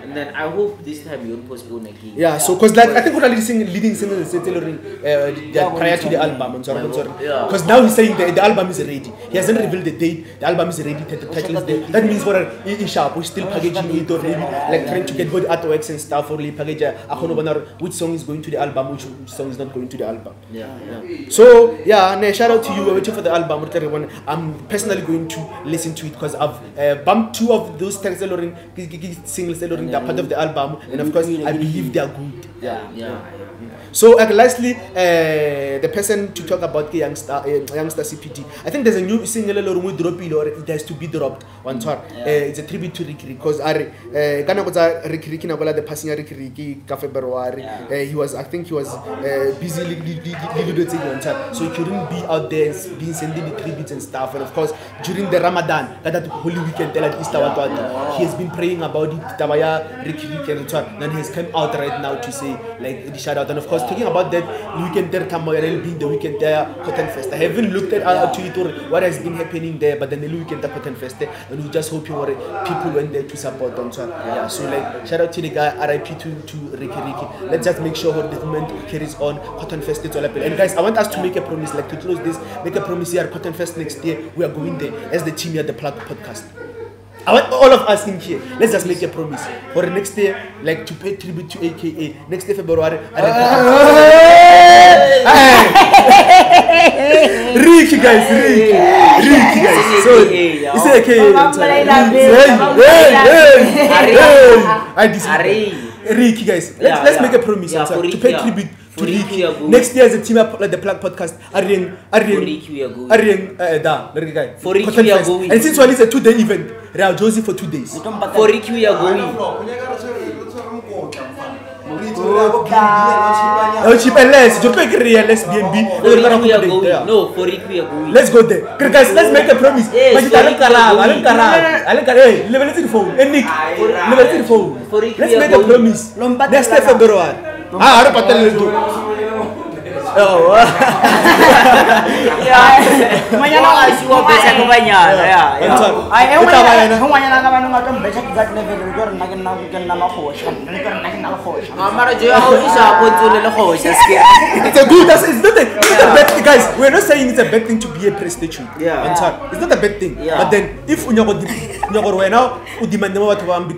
And then I hope this time you'll postpone again. Yeah, so because like I think we're leading singles tailoring prior to the album. Because now he's saying the album is ready. He hasn't revealed the date. The album is ready. The title is there. That means we're in sharp. We're still packaging it, or maybe like trying to get both artworks and stuff, or package. Which song is going to the album, which song is not going to the album. So yeah, shout out to you. We're waiting for the album. I'm personally going to listen to it because I've bumped 2 of those tracks singles that are part of the album, and of course I believe they are good. So lastly, the person to talk about YoungstaCPT. I think there's a new single or it has to be dropped one time. It's a tribute to Ricky because the passing Ricky February. He was busy so he couldn't be out there sending the tributes and stuff. And of course during the Ramadan, that holy weekend, he has been praying about it. Ricky and he has come out right now to say like the shout out. And of course talking about that weekend there, being the weekend there, Cotton Fest. I haven't looked at Twitter what has been happening there, but then the weekend there, Cotton Fest, and we just hoping people went there to support them. So like shout out to the guy, RIP to Ricky. Let's just make sure the movement carries on. Cotton Fest is all up. And guys, I want us to make a promise, like to close this, make a promise here. Cotton Fest next year, we are going there as the team here at the Plug Podcast. I want all of us in here. Let's just make a promise for the next year, like to pay tribute to AKA next year February. Ricky guys. So it's AKA. Ricky guys. Let's make a promise to pay tribute to Ricky. Next year as a team up like the Plug Podcast. For Ricky we are going. And since one is a 2-day event, Real Josie for 2 days. For Ricky we are going. No, for Ricky we are going. Let's go there. Guys, let's make a promise. Let's make a promise. Next year February. guys, we're not saying it's a bad thing to be a prostitute. It's not a bad thing. But then if you demand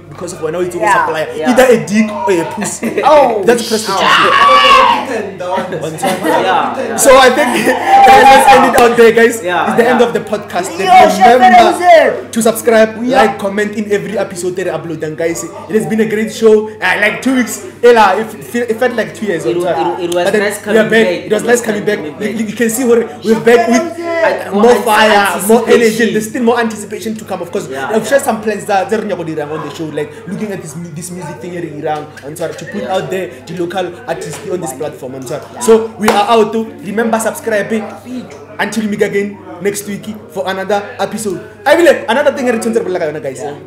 because of when it's a supplier, either a dick or a pussy. That's prostitution. So I think let's end it out there, guys. It's the end of the podcast. Remember to subscribe, like, comment in every episode that I upload. And guys, it has been a great show. Like 2 weeks, it felt like 2 years. It was nice coming back. It was nice coming back. You can see we're back with more fire, more energy. There's still more anticipation to come. Of course, I've shared some plans that they're on the show, like looking at this music thing here in Iran, and to put out there the local artists on this platform. So we are out to remember subscribing. Until we meet again next week for another episode. I will another thing guys.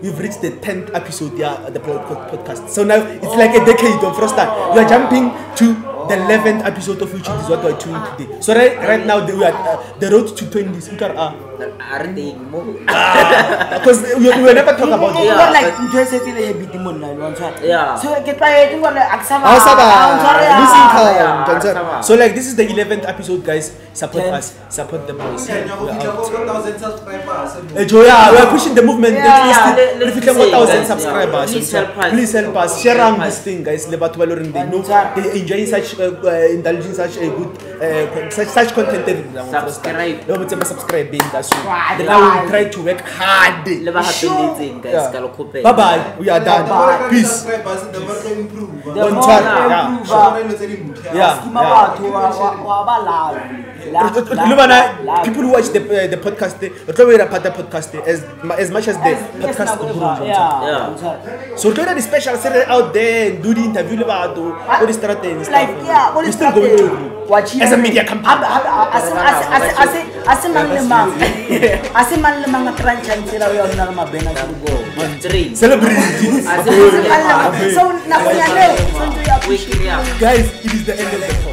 We've reached the 10th episode the podcast. So now it's like a decade of first time. We are jumping to the 11th episode of which is what we're doing today. So right now we are the road to 20s. Because we will never talk about it. So like this is the 11th episode, guys. Support us, support the boys. We are pushing the movement. If you can 1,000 subscribers, please help us. Share around this thing, guys. They know they enjoy such indulging such a good such content. Subscribe. Then I will try to work hard. Bye bye. We are done. Peace. People who watch the podcast, the podcast as much as the podcast. So do the special series out there and do the interview about all the strategy and stuff. We're still going to as a media company. Celebrity. Guys, it is the end of the podcast.